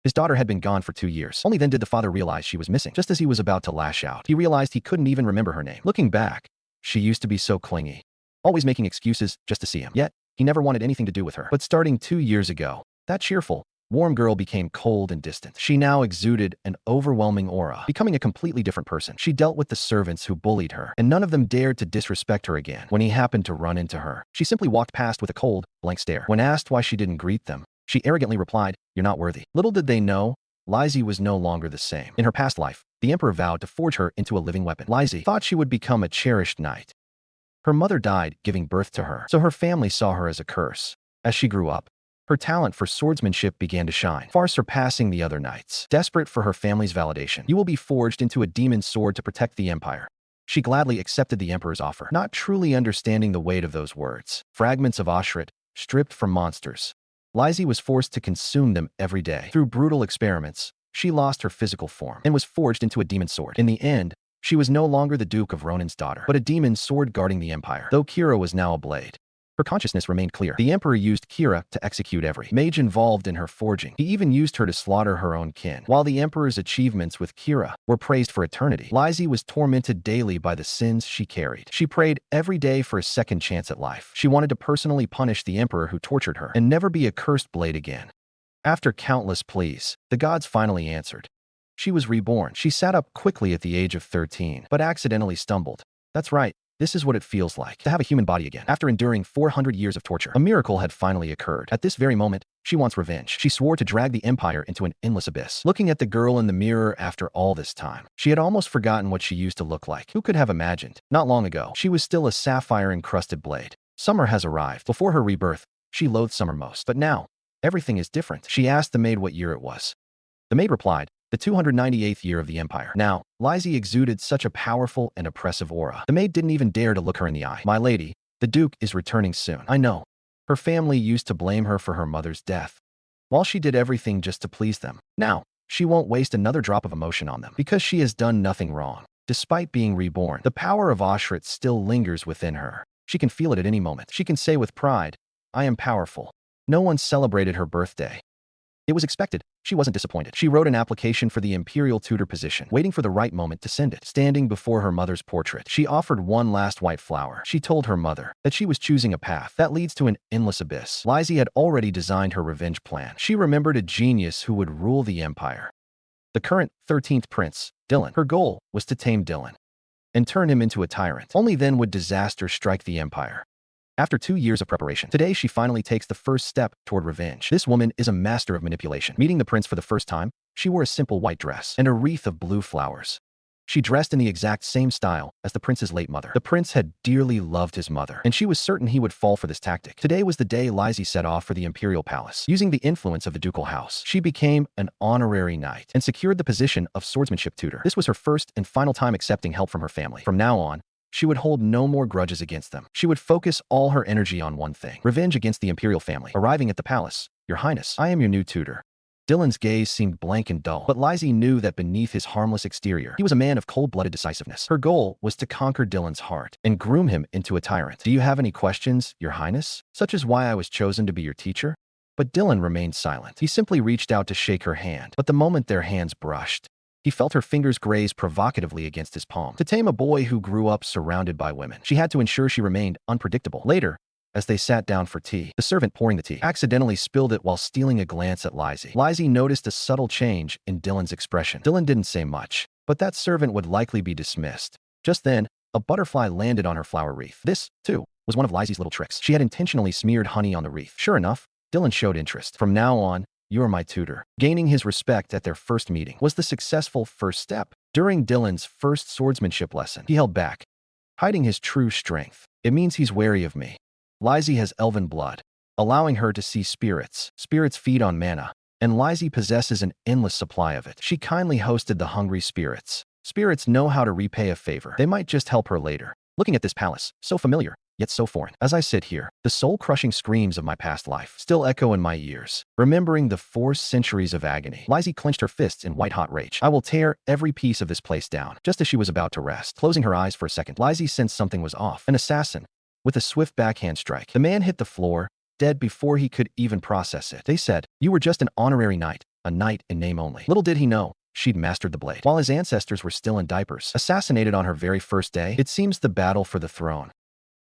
His daughter had been gone for 2 years. Only then did the father realize she was missing. Just as he was about to lash out, he realized he couldn't even remember her name. Looking back, she used to be so clingy, always making excuses just to see him. Yet, he never wanted anything to do with her. But starting 2 years ago, that cheerful, warm girl became cold and distant. She now exuded an overwhelming aura, becoming a completely different person. She dealt with the servants who bullied her, and none of them dared to disrespect her again. When he happened to run into her, she simply walked past with a cold, blank stare. When asked why she didn't greet them, she arrogantly replied, "You're not worthy." Little did they know, Lizzie was no longer the same. In her past life, the Emperor vowed to forge her into a living weapon. Lizzie thought she would become a cherished knight. Her mother died giving birth to her, so her family saw her as a curse. As she grew up, her talent for swordsmanship began to shine, far surpassing the other knights. Desperate for her family's validation, "You will be forged into a demon sword to protect the Empire." She gladly accepted the Emperor's offer, not truly understanding the weight of those words. Fragments of Oshrit, stripped from monsters. Lizzie was forced to consume them every day. Through brutal experiments, she lost her physical form and was forged into a demon sword. In the end, she was no longer the Duke of Ronin's daughter, but a demon sword guarding the Empire. Though Kira was now a blade, her consciousness remained clear. The Emperor used Kira to execute every mage involved in her forging. He even used her to slaughter her own kin. While the Emperor's achievements with Kira were praised for eternity, Lizzie was tormented daily by the sins she carried. She prayed every day for a second chance at life. She wanted to personally punish the Emperor who tortured her and never be a cursed blade again. After countless pleas, the gods finally answered. She was reborn. She sat up quickly at the age of 13, but accidentally stumbled. That's right. This is what it feels like to have a human body again. After enduring 400 years of torture, a miracle had finally occurred. At this very moment, she wants revenge. She swore to drag the Empire into an endless abyss. Looking at the girl in the mirror after all this time, she had almost forgotten what she used to look like. Who could have imagined? Not long ago, she was still a sapphire-encrusted blade. Summer has arrived. Before her rebirth, she loathed summer most. But now, everything is different. She asked the maid what year it was. The maid replied, "The 298th year of the Empire." Now, Lizzie exuded such a powerful and oppressive aura. The maid didn't even dare to look her in the eye. "My lady, the Duke is returning soon." "I know." Her family used to blame her for her mother's death, while she did everything just to please them. Now, she won't waste another drop of emotion on them, because she has done nothing wrong. Despite being reborn, the power of Oshrit still lingers within her. She can feel it at any moment. She can say with pride, "I am powerful." No one celebrated her birthday. It was expected. She wasn't disappointed. She wrote an application for the imperial tutor position, waiting for the right moment to send it. Standing before her mother's portrait, she offered one last white flower. She told her mother that she was choosing a path that leads to an endless abyss. Lizzie had already designed her revenge plan. She remembered a genius who would rule the Empire. The current 13th prince, Dylan. Her goal was to tame Dylan and turn him into a tyrant. Only then would disaster strike the Empire. After 2 years of preparation, today she finally takes the first step toward revenge. This woman is a master of manipulation. Meeting the prince for the first time, she wore a simple white dress and a wreath of blue flowers. She dressed in the exact same style as the prince's late mother. The prince had dearly loved his mother, and she was certain he would fall for this tactic. Today was the day Lizzie set off for the imperial palace. Using the influence of the ducal house, she became an honorary knight and secured the position of swordsmanship tutor. This was her first and final time accepting help from her family. From now on, she would hold no more grudges against them. She would focus all her energy on one thing: revenge against the imperial family. Arriving at the palace, "Your Highness, I am your new tutor." Dylan's gaze seemed blank and dull, but Lizzie knew that beneath his harmless exterior, he was a man of cold-blooded decisiveness. Her goal was to conquer Dylan's heart and groom him into a tyrant. "Do you have any questions, Your Highness? Such as why I was chosen to be your teacher?" But Dylan remained silent. He simply reached out to shake her hand, but the moment their hands brushed, he felt her fingers graze provocatively against his palm. To tame a boy who grew up surrounded by women, she had to ensure she remained unpredictable. Later, as they sat down for tea, the servant pouring the tea accidentally spilled it while stealing a glance at Lizzie. Lizzie noticed a subtle change in Dylan's expression. Dylan didn't say much, but that servant would likely be dismissed. Just then, a butterfly landed on her flower wreath. This, too, was one of Lizzie's little tricks. She had intentionally smeared honey on the wreath. Sure enough, Dylan showed interest. "From now on, you are my tutor." Gaining his respect at their first meeting was the successful first step. During Dylan's first swordsmanship lesson, he held back, hiding his true strength. "It means he's wary of me." Lizzie has elven blood, allowing her to see spirits. Spirits feed on mana, and Lizzie possesses an endless supply of it. She kindly hosted the hungry spirits. Spirits know how to repay a favor. They might just help her later. Looking at this palace, so familiar, yet so foreign. As I sit here, the soul-crushing screams of my past life still echo in my ears. Remembering the 4 centuries of agony, Lizzie clenched her fists in white-hot rage. "I will tear every piece of this place down." Just as she was about to rest, closing her eyes for a second, Lizzie sensed something was off. An assassin. With a swift backhand strike, the man hit the floor, dead before he could even process it. They said, "You were just an honorary knight. a knight in name only. Little did he know, she'd mastered the blade. While his ancestors were still in diapers, assassinated on her very first day, it seems the battle for the throne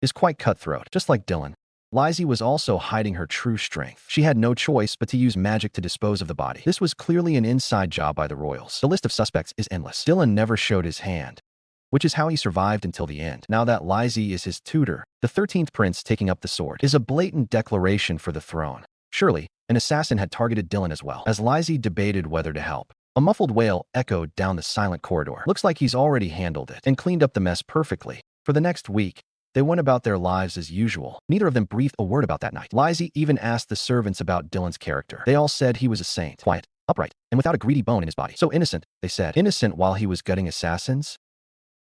is quite cutthroat. Just like Dylan, Lizzie was also hiding her true strength. She had no choice but to use magic to dispose of the body. This was clearly an inside job by the royals. The list of suspects is endless. Dylan never showed his hand, which is how he survived until the end. Now that Lizzie is his tutor, the 13th prince taking up the sword is a blatant declaration for the throne. Surely, an assassin had targeted Dylan as well. As Lizzie debated whether to help, a muffled wail echoed down the silent corridor. Looks like he's already handled it and cleaned up the mess perfectly. For the next week, they went about their lives as usual. Neither of them breathed a word about that night. Lizzie even asked the servants about Dylan's character. They all said he was a saint, quiet, upright, and without a greedy bone in his body. So innocent, they said. Innocent while he was gutting assassins?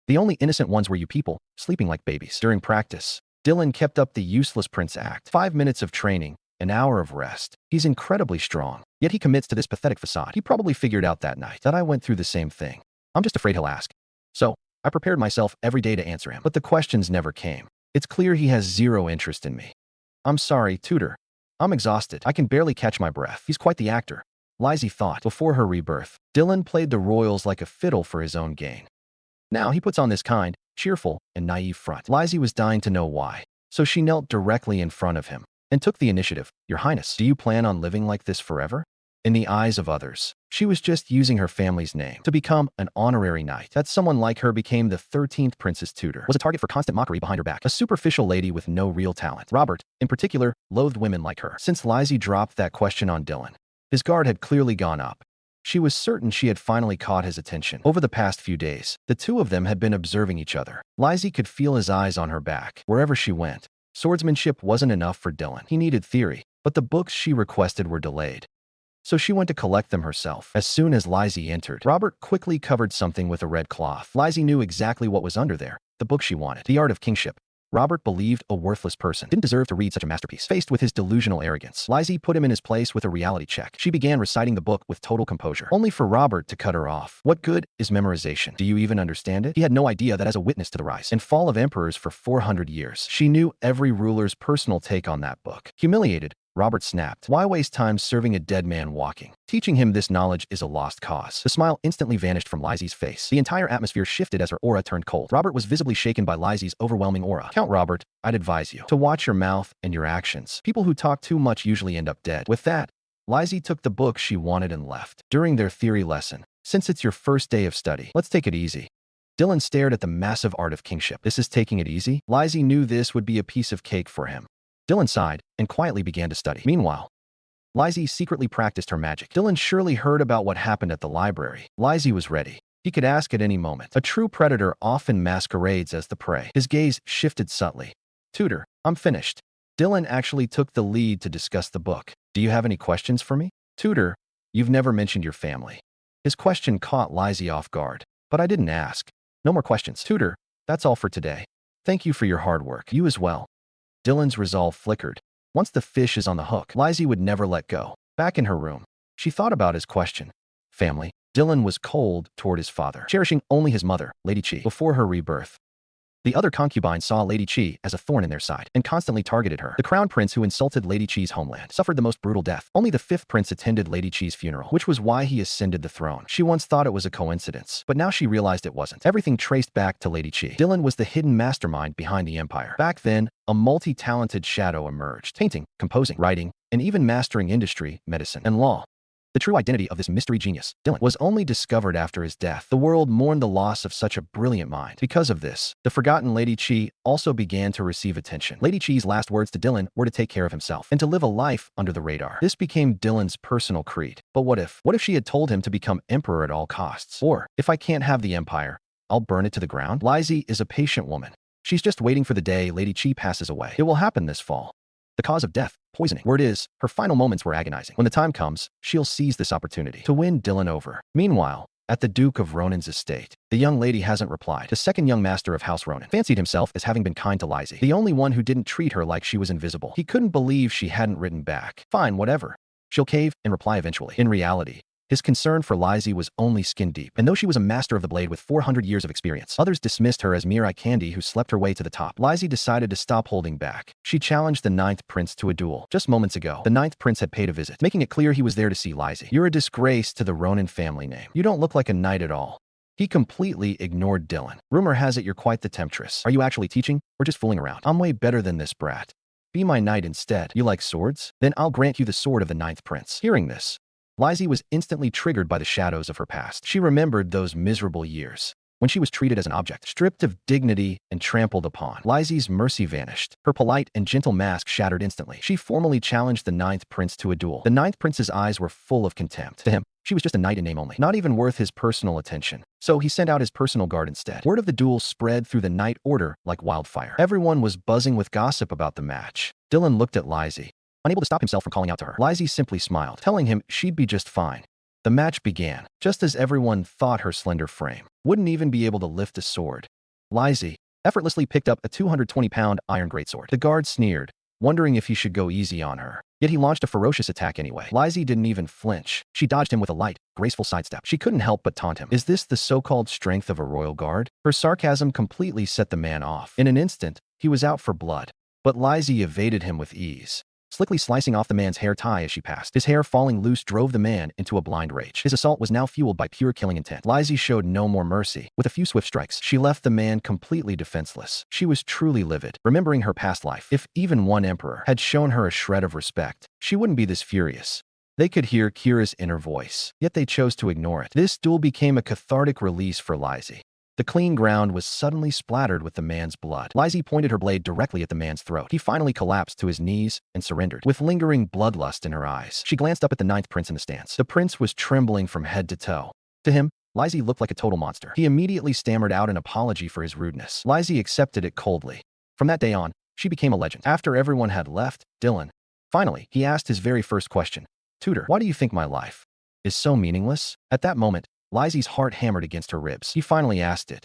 The only innocent ones were you people, sleeping like babies. During practice, Dylan kept up the useless prince act. 5 minutes of training, an hour of rest. He's incredibly strong, yet he commits to this pathetic facade. He probably figured out that night that I went through the same thing. I'm just afraid he'll ask. So, I prepared myself every day to answer him, but the questions never came. It's clear he has zero interest in me. I'm sorry, tutor. I'm exhausted. I can barely catch my breath. He's quite the actor, Lizzie thought. Before her rebirth, Dylan played the royals like a fiddle for his own gain. Now he puts on this kind, cheerful, and naive front. Lizzie was dying to know why, so she knelt directly in front of him and took the initiative. Your Highness, do you plan on living like this forever? In the eyes of others, she was just using her family's name to become an honorary knight. That someone like her became the 13th prince's tutor was a target for constant mockery behind her back. A superficial lady with no real talent. Robert, in particular, loathed women like her. Since Lizzie dropped that question on Dylan, his guard had clearly gone up. She was certain she had finally caught his attention. Over the past few days, the two of them had been observing each other. Lizzie could feel his eyes on her back. Wherever she went, swordsmanship wasn't enough for Dylan. He needed theory, but the books she requested were delayed. So she went to collect them herself. As soon as Lizzie entered, Robert quickly covered something with a red cloth. Lizzie knew exactly what was under there, the book she wanted. The Art of Kingship. Robert believed a worthless person didn't deserve to read such a masterpiece. Faced with his delusional arrogance, Lizzie put him in his place with a reality check. She began reciting the book with total composure, only for Robert to cut her off. What good is memorization? Do you even understand it? He had no idea that as a witness to the rise and fall of emperors for 400 years, she knew every ruler's personal take on that book. Humiliated, Robert snapped. Why waste time serving a dead man walking? Teaching him this knowledge is a lost cause. The smile instantly vanished from Lizzie's face. The entire atmosphere shifted as her aura turned cold. Robert was visibly shaken by Lizzie's overwhelming aura. Count Robert, I'd advise you to watch your mouth and your actions. People who talk too much usually end up dead. With that, Lizzie took the book she wanted and left. During their theory lesson, since it's your first day of study, let's take it easy. Dylan stared at the massive Art of Kingship. This is taking it easy? Lizzie knew this would be a piece of cake for him. Dylan sighed and quietly began to study. Meanwhile, Lizzie secretly practiced her magic. Dylan surely heard about what happened at the library. Lizzie was ready. He could ask at any moment. A true predator often masquerades as the prey. His gaze shifted subtly. Tutor, I'm finished. Dylan actually took the lead to discuss the book. Do you have any questions for me? Tutor, you've never mentioned your family. His question caught Lizzie off guard. But I didn't ask. No more questions. Tutor, that's all for today. Thank you for your hard work. You as well. Dylan's resolve flickered. Once the fish is on the hook, Lizzie would never let go. Back in her room, she thought about his question. Family. Dylan was cold toward his father, cherishing only his mother, Lady Chi. Before her rebirth, the other concubines saw Lady Chi as a thorn in their side and constantly targeted her. The crown prince who insulted Lady Chi's homeland suffered the most brutal death. Only the 5th prince attended Lady Chi's funeral, which was why he ascended the throne. She once thought it was a coincidence, but now she realized it wasn't. Everything traced back to Lady Chi. Dylan was the hidden mastermind behind the empire. Back then, a multi-talented shadow emerged, painting, composing, writing, and even mastering industry, medicine, and law. The true identity of this mystery genius, Dylan, was only discovered after his death. The world mourned the loss of such a brilliant mind. Because of this, the forgotten Lady Chi also began to receive attention. Lady Chi's last words to Dylan were to take care of himself and to live a life under the radar. This became Dylan's personal creed. But what if? What if she had told him to become emperor at all costs? Or, if I can't have the empire, I'll burn it to the ground? Lizzie is a patient woman. She's just waiting for the day Lady Chi passes away. It will happen this fall. The cause of death, poisoning. Word is, her final moments were agonizing. When the time comes, she'll seize this opportunity to win Dylan over. Meanwhile, at the Duke of Ronan's estate, the young lady hasn't replied. The second young master of House Ronan fancied himself as having been kind to Lizzie, the only one who didn't treat her like she was invisible. He couldn't believe she hadn't written back. Fine, whatever. She'll cave and reply eventually. In reality, His concern for Lizzie was only skin deep, and though she was a master of the blade with 400 years of experience, others dismissed her as mere eye candy who slept her way to the top. Lizzie decided to stop holding back. She challenged the ninth prince to a duel. Just moments ago, the ninth prince had paid a visit, making it clear he was there to see Lizzie. "You're a disgrace to the Ronin family name. You don't look like a knight at all." He completely ignored Dylan. "Rumor has it you're quite the temptress. Are you actually teaching, or just fooling around? I'm way better than this brat. Be my knight instead. You like swords? Then I'll grant you the sword of the ninth prince." Hearing this, Lizzie was instantly triggered by the shadows of her past. She remembered those miserable years when she was treated as an object, stripped of dignity and trampled upon. Lizzie's mercy vanished. Her polite and gentle mask shattered instantly. She formally challenged the ninth prince to a duel. The ninth prince's eyes were full of contempt. To him, she was just a knight in name only, not even worth his personal attention. So he sent out his personal guard instead. Word of the duel spread through the Knight Order like wildfire. Everyone was buzzing with gossip about the match. Dylan looked at Lizzie, unable to stop himself from calling out to her. Lizzie simply smiled, telling him she'd be just fine. The match began, just as everyone thought her slender frame wouldn't even be able to lift a sword. Lizzie effortlessly picked up a 220-pound iron greatsword. The guard sneered, wondering if he should go easy on her. Yet he launched a ferocious attack anyway. Lizzie didn't even flinch. She dodged him with a light, graceful sidestep. She couldn't help but taunt him. "Is this the so-called strength of a royal guard?" Her sarcasm completely set the man off. In an instant, he was out for blood. But Lizzie evaded him with ease, slickly slicing off the man's hair tie as she passed. His hair falling loose drove the man into a blind rage. His assault was now fueled by pure killing intent. Lizzie showed no more mercy. With a few swift strikes, she left the man completely defenseless. She was truly livid, remembering her past life. If even one emperor had shown her a shred of respect, she wouldn't be this furious. They could hear Kira's inner voice, yet they chose to ignore it. This duel became a cathartic release for Lizzie. The clean ground was suddenly splattered with the man's blood. Lizzie pointed her blade directly at the man's throat. He finally collapsed to his knees and surrendered, with lingering bloodlust in her eyes. She glanced up at the ninth prince in the stance. The prince was trembling from head to toe. To him, Lizzie looked like a total monster. He immediately stammered out an apology for his rudeness. Lizzie accepted it coldly. From that day on, she became a legend. After everyone had left, Dylan, finally, he asked his very first question. "Tutor, why do you think my life is so meaningless?" At that moment, Lizzie's heart hammered against her ribs. He finally asked it.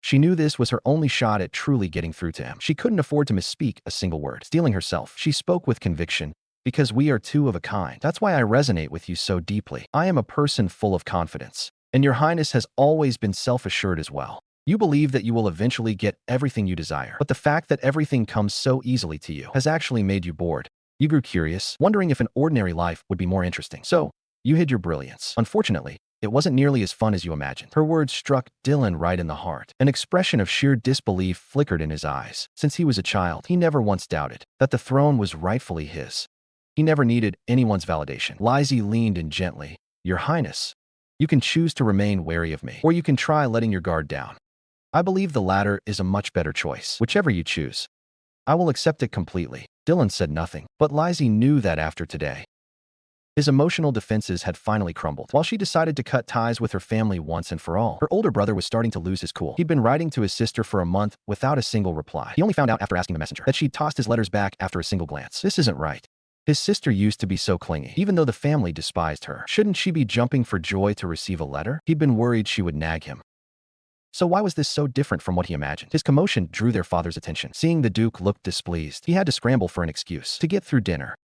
She knew this was her only shot at truly getting through to him. She couldn't afford to misspeak a single word. Steeling herself, she spoke with conviction. "Because we are two of a kind. That's why I resonate with you so deeply. I am a person full of confidence, and your highness has always been self-assured as well. You believe that you will eventually get everything you desire, but the fact that everything comes so easily to you has actually made you bored. You grew curious, wondering if an ordinary life would be more interesting. So, you hid your brilliance. Unfortunately, it wasn't nearly as fun as you imagined." Her words struck Dylan right in the heart. An expression of sheer disbelief flickered in his eyes. Since he was a child, he never once doubted that the throne was rightfully his. He never needed anyone's validation. Lizzie leaned in gently. "Your Highness, you can choose to remain wary of me, or you can try letting your guard down. I believe the latter is a much better choice. Whichever you choose, I will accept it completely." Dylan said nothing, but Lizzie knew that after today, his emotional defenses had finally crumbled. While she decided to cut ties with her family once and for all, her older brother was starting to lose his cool. He'd been writing to his sister for a month without a single reply. He only found out after asking the messenger that she'd tossed his letters back after a single glance. This isn't right. His sister used to be so clingy, even though the family despised her. Shouldn't she be jumping for joy to receive a letter? He'd been worried she would nag him. So why was this so different from what he imagined? His commotion drew their father's attention. Seeing the Duke look displeased, he had to scramble for an excuse to get through dinner.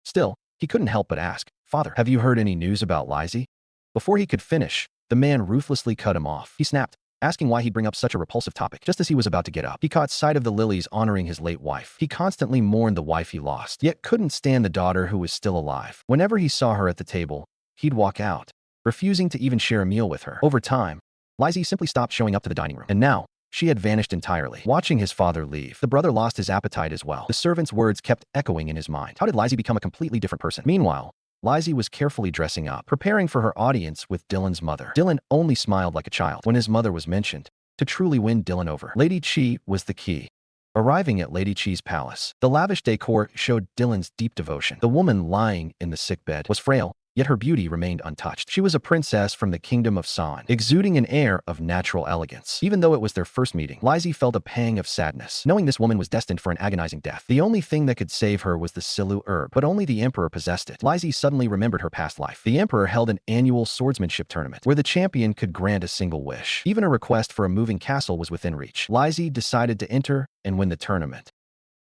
Still, he couldn't help but ask, "Father, have you heard any news about Lizzie?" Before he could finish, the man ruthlessly cut him off. He snapped, asking why he'd bring up such a repulsive topic. Just as he was about to get up, he caught sight of the lilies honoring his late wife. He constantly mourned the wife he lost, yet couldn't stand the daughter who was still alive. Whenever he saw her at the table, he'd walk out, refusing to even share a meal with her. Over time, Lizzie simply stopped showing up to the dining room, and now, she had vanished entirely. Watching his father leave, the brother lost his appetite as well. The servant's words kept echoing in his mind. How did Lizzie become a completely different person? Meanwhile, Lizzie was carefully dressing up, preparing for her audience with Dylan's mother. Dylan only smiled like a child when his mother was mentioned. To truly win Dylan over, Lady Chi was the key. Arriving at Lady Chi's palace, the lavish decor showed Dylan's deep devotion. The woman lying in the sickbed was frail, yet her beauty remained untouched. She was a princess from the kingdom of San, exuding an air of natural elegance. Even though it was their first meeting, Lizzie felt a pang of sadness, knowing this woman was destined for an agonizing death. The only thing that could save her was the Silu herb, but only the Emperor possessed it. Lizzie suddenly remembered her past life. The Emperor held an annual swordsmanship tournament, where the champion could grant a single wish. Even a request for a moving castle was within reach. Lizzie decided to enter and win the tournament.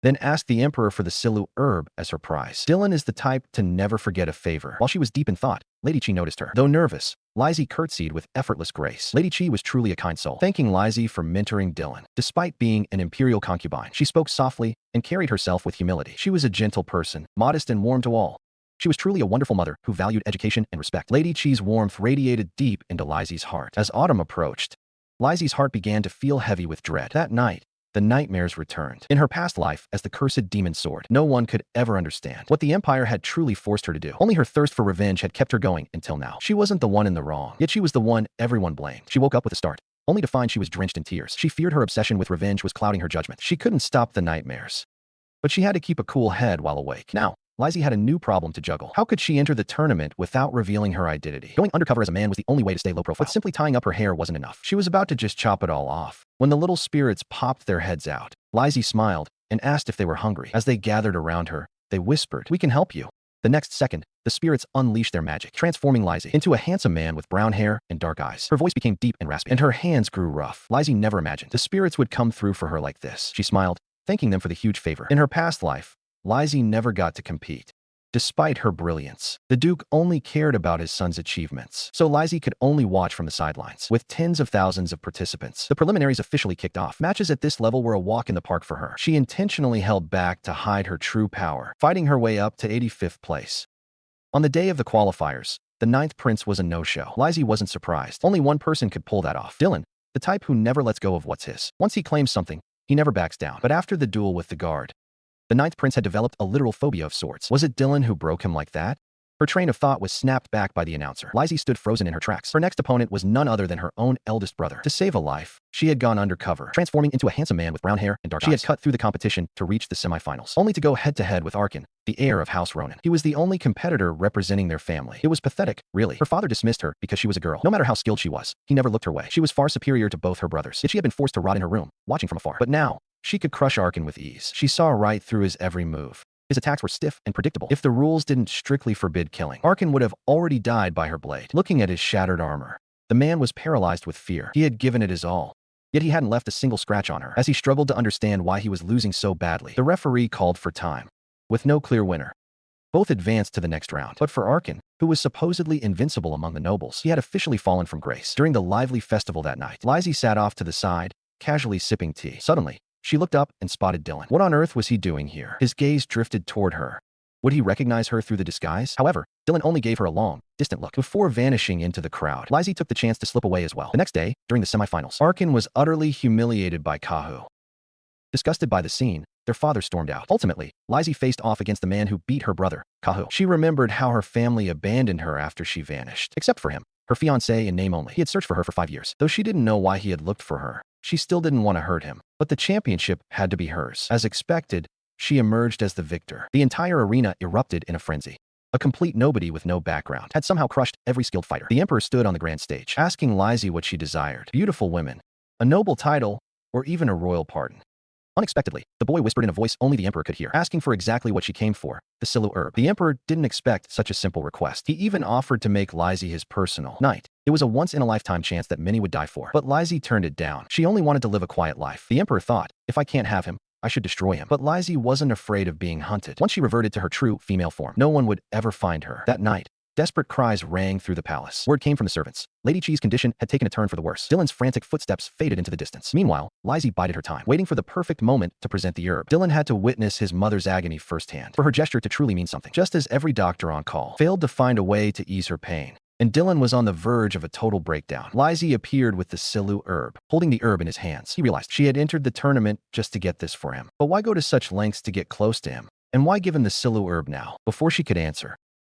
then asked the emperor for the Silu herb as her prize. Dylan is the type to never forget a favor. While she was deep in thought, Lady Chi noticed her. Though nervous, Lizzie curtsied with effortless grace. Lady Chi was truly a kind soul, thanking Lizzie for mentoring Dylan. Despite being an imperial concubine, she spoke softly and carried herself with humility. She was a gentle person, modest and warm to all. She was truly a wonderful mother who valued education and respect. Lady Chi's warmth radiated deep into Lizzie's heart. As autumn approached, Lizzie's heart began to feel heavy with dread. That night, the nightmares returned. In her past life, as the cursed demon sword, no one could ever understand what the Empire had truly forced her to do. Only her thirst for revenge had kept her going until now. She wasn't the one in the wrong, yet she was the one everyone blamed. She woke up with a start, only to find she was drenched in tears. She feared her obsession with revenge was clouding her judgment. She couldn't stop the nightmares, but she had to keep a cool head while awake. Now, Lizzie had a new problem to juggle. How could she enter the tournament without revealing her identity? Going undercover as a man was the only way to stay low profile, but simply tying up her hair wasn't enough. She was about to just chop it all off when the little spirits popped their heads out. Lizzie smiled and asked if they were hungry. As they gathered around her, they whispered, "We can help you." The next second, the spirits unleashed their magic, transforming Lizzie into a handsome man with brown hair and dark eyes. Her voice became deep and raspy, and her hands grew rough. Lizzie never imagined the spirits would come through for her like this. She smiled, thanking them for the huge favor. In her past life, Lizzie never got to compete. Despite her brilliance, the Duke only cared about his son's achievements, so Lizzie could only watch from the sidelines. With tens of thousands of participants, the preliminaries officially kicked off. Matches at this level were a walk in the park for her. She intentionally held back to hide her true power, fighting her way up to 85th place. On the day of the qualifiers, the 9th prince was a no-show. Lizzie wasn't surprised. Only one person could pull that off. Dylan, the type who never lets go of what's his. Once he claims something, he never backs down. But after the duel with the guard, the 9th prince had developed a literal phobia of swords. Was it Dylan who broke him like that? Her train of thought was snapped back by the announcer. Lizzie stood frozen in her tracks. Her next opponent was none other than her own eldest brother. To save a life, she had gone undercover, transforming into a handsome man with brown hair and dark eyes. She had cut through the competition to reach the semifinals, only to go head-to-head with Arcane, the heir of House Ronan. He was the only competitor representing their family. It was pathetic, really. Her father dismissed her because she was a girl. No matter how skilled she was, he never looked her way. She was far superior to both her brothers, yet she had been forced to rot in her room, watching from afar. But now, she could crush Arcane with ease. She saw right through his every move. His attacks were stiff and predictable. If the rules didn't strictly forbid killing, Arcane would have already died by her blade. Looking at his shattered armor, the man was paralyzed with fear. He had given it his all, yet he hadn't left a single scratch on her. As he struggled to understand why he was losing so badly, the referee called for time. With no clear winner, both advanced to the next round. But for Arcane, who was supposedly invincible among the nobles, he had officially fallen from grace. During the lively festival that night, Lizzie sat off to the side, casually sipping tea. Suddenly, she looked up and spotted Dylan. What on earth was he doing here? His gaze drifted toward her. Would he recognize her through the disguise? However, Dylan only gave her a long, distant look before vanishing into the crowd. Lizzie took the chance to slip away as well. The next day, during the semifinals, Arcane was utterly humiliated by Kahu. Disgusted by the scene, their father stormed out. Ultimately, Lizzie faced off against the man who beat her brother, Kahu. She remembered how her family abandoned her after she vanished. Except for him, her fiancé in name only. He had searched for her for 5 years. Though she didn't know why he had looked for her, she still didn't want to hurt him. But the championship had to be hers. As expected, she emerged as the victor. The entire arena erupted in a frenzy. A complete nobody with no background had somehow crushed every skilled fighter. The emperor stood on the grand stage, asking Lizzie what she desired. Beautiful women, a noble title, or even a royal pardon. Unexpectedly, the boy whispered in a voice only the emperor could hear, asking for exactly what she came for, the Silu herb. The emperor didn't expect such a simple request. He even offered to make Lizzie his personal knight. It was a once-in-a-lifetime chance that many would die for. But Lizzie turned it down. She only wanted to live a quiet life. The emperor thought, if I can't have him, I should destroy him. But Lizzie wasn't afraid of being hunted. Once she reverted to her true female form, no one would ever find her. That night, desperate cries rang through the palace. Word came from the servants. Lady Chi's condition had taken a turn for the worse. Dylan's frantic footsteps faded into the distance. Meanwhile, Lizzie bided her time, waiting for the perfect moment to present the herb. Dylan had to witness his mother's agony firsthand, for her gesture to truly mean something. Just as every doctor on call failed to find a way to ease her pain, and Dylan was on the verge of a total breakdown, Lizzie appeared with the Silu herb, holding the herb in his hands. He realized she had entered the tournament just to get this for him. But why go to such lengths to get close to him? And why give him the Silu herb now? Before she could answer,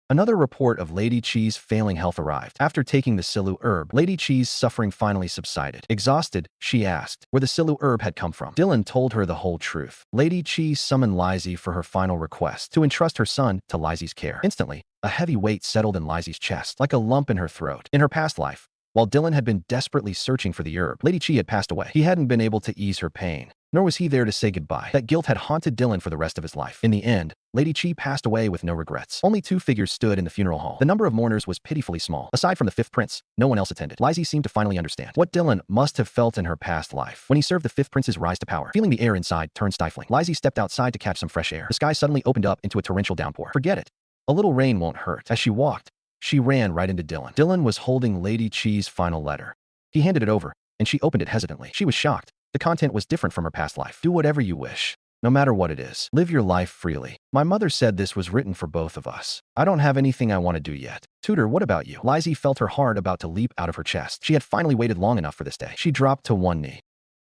another report of Lady Chi's failing health arrived. After taking the Silu herb, Lady Chi's suffering finally subsided. Exhausted, she asked where the Silu herb had come from. Dylan told her the whole truth. Lady Chi summoned Lizzie for her final request, to entrust her son to Lizzie's care. Instantly, a heavy weight settled in Lizzie's chest, like a lump in her throat. In her past life, while Dylan had been desperately searching for the herb, Lady Chi had passed away. He hadn't been able to ease her pain, nor was he there to say goodbye. That guilt had haunted Dylan for the rest of his life. In the end, Lady Chi passed away with no regrets. Only 2 figures stood in the funeral hall. The number of mourners was pitifully small. Aside from the 5th prince, no one else attended. Lizzie seemed to finally understand what Dylan must have felt in her past life when he served the 5th prince's rise to power. Feeling the air inside turned stifling, Lizzie stepped outside to catch some fresh air. The sky suddenly opened up into a torrential downpour. Forget it. A little rain won't hurt. As she walked, she ran right into Dylan. Dylan was holding Lady Chi's final letter. He handed it over, and she opened it hesitantly. She was shocked. The content was different from her past life. Do whatever you wish, no matter what it is. Live your life freely. My mother said this was written for both of us. I don't have anything I want to do yet. Tutor, what about you? Lizzie felt her heart about to leap out of her chest. She had finally waited long enough for this day. She dropped to one knee.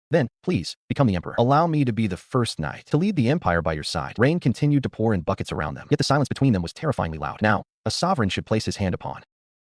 Then, please, become the emperor. Allow me to be the first knight, to lead the empire by your side. Rain continued to pour in buckets around them, yet the silence between them was terrifyingly loud. Now, a sovereign should place his hand upon,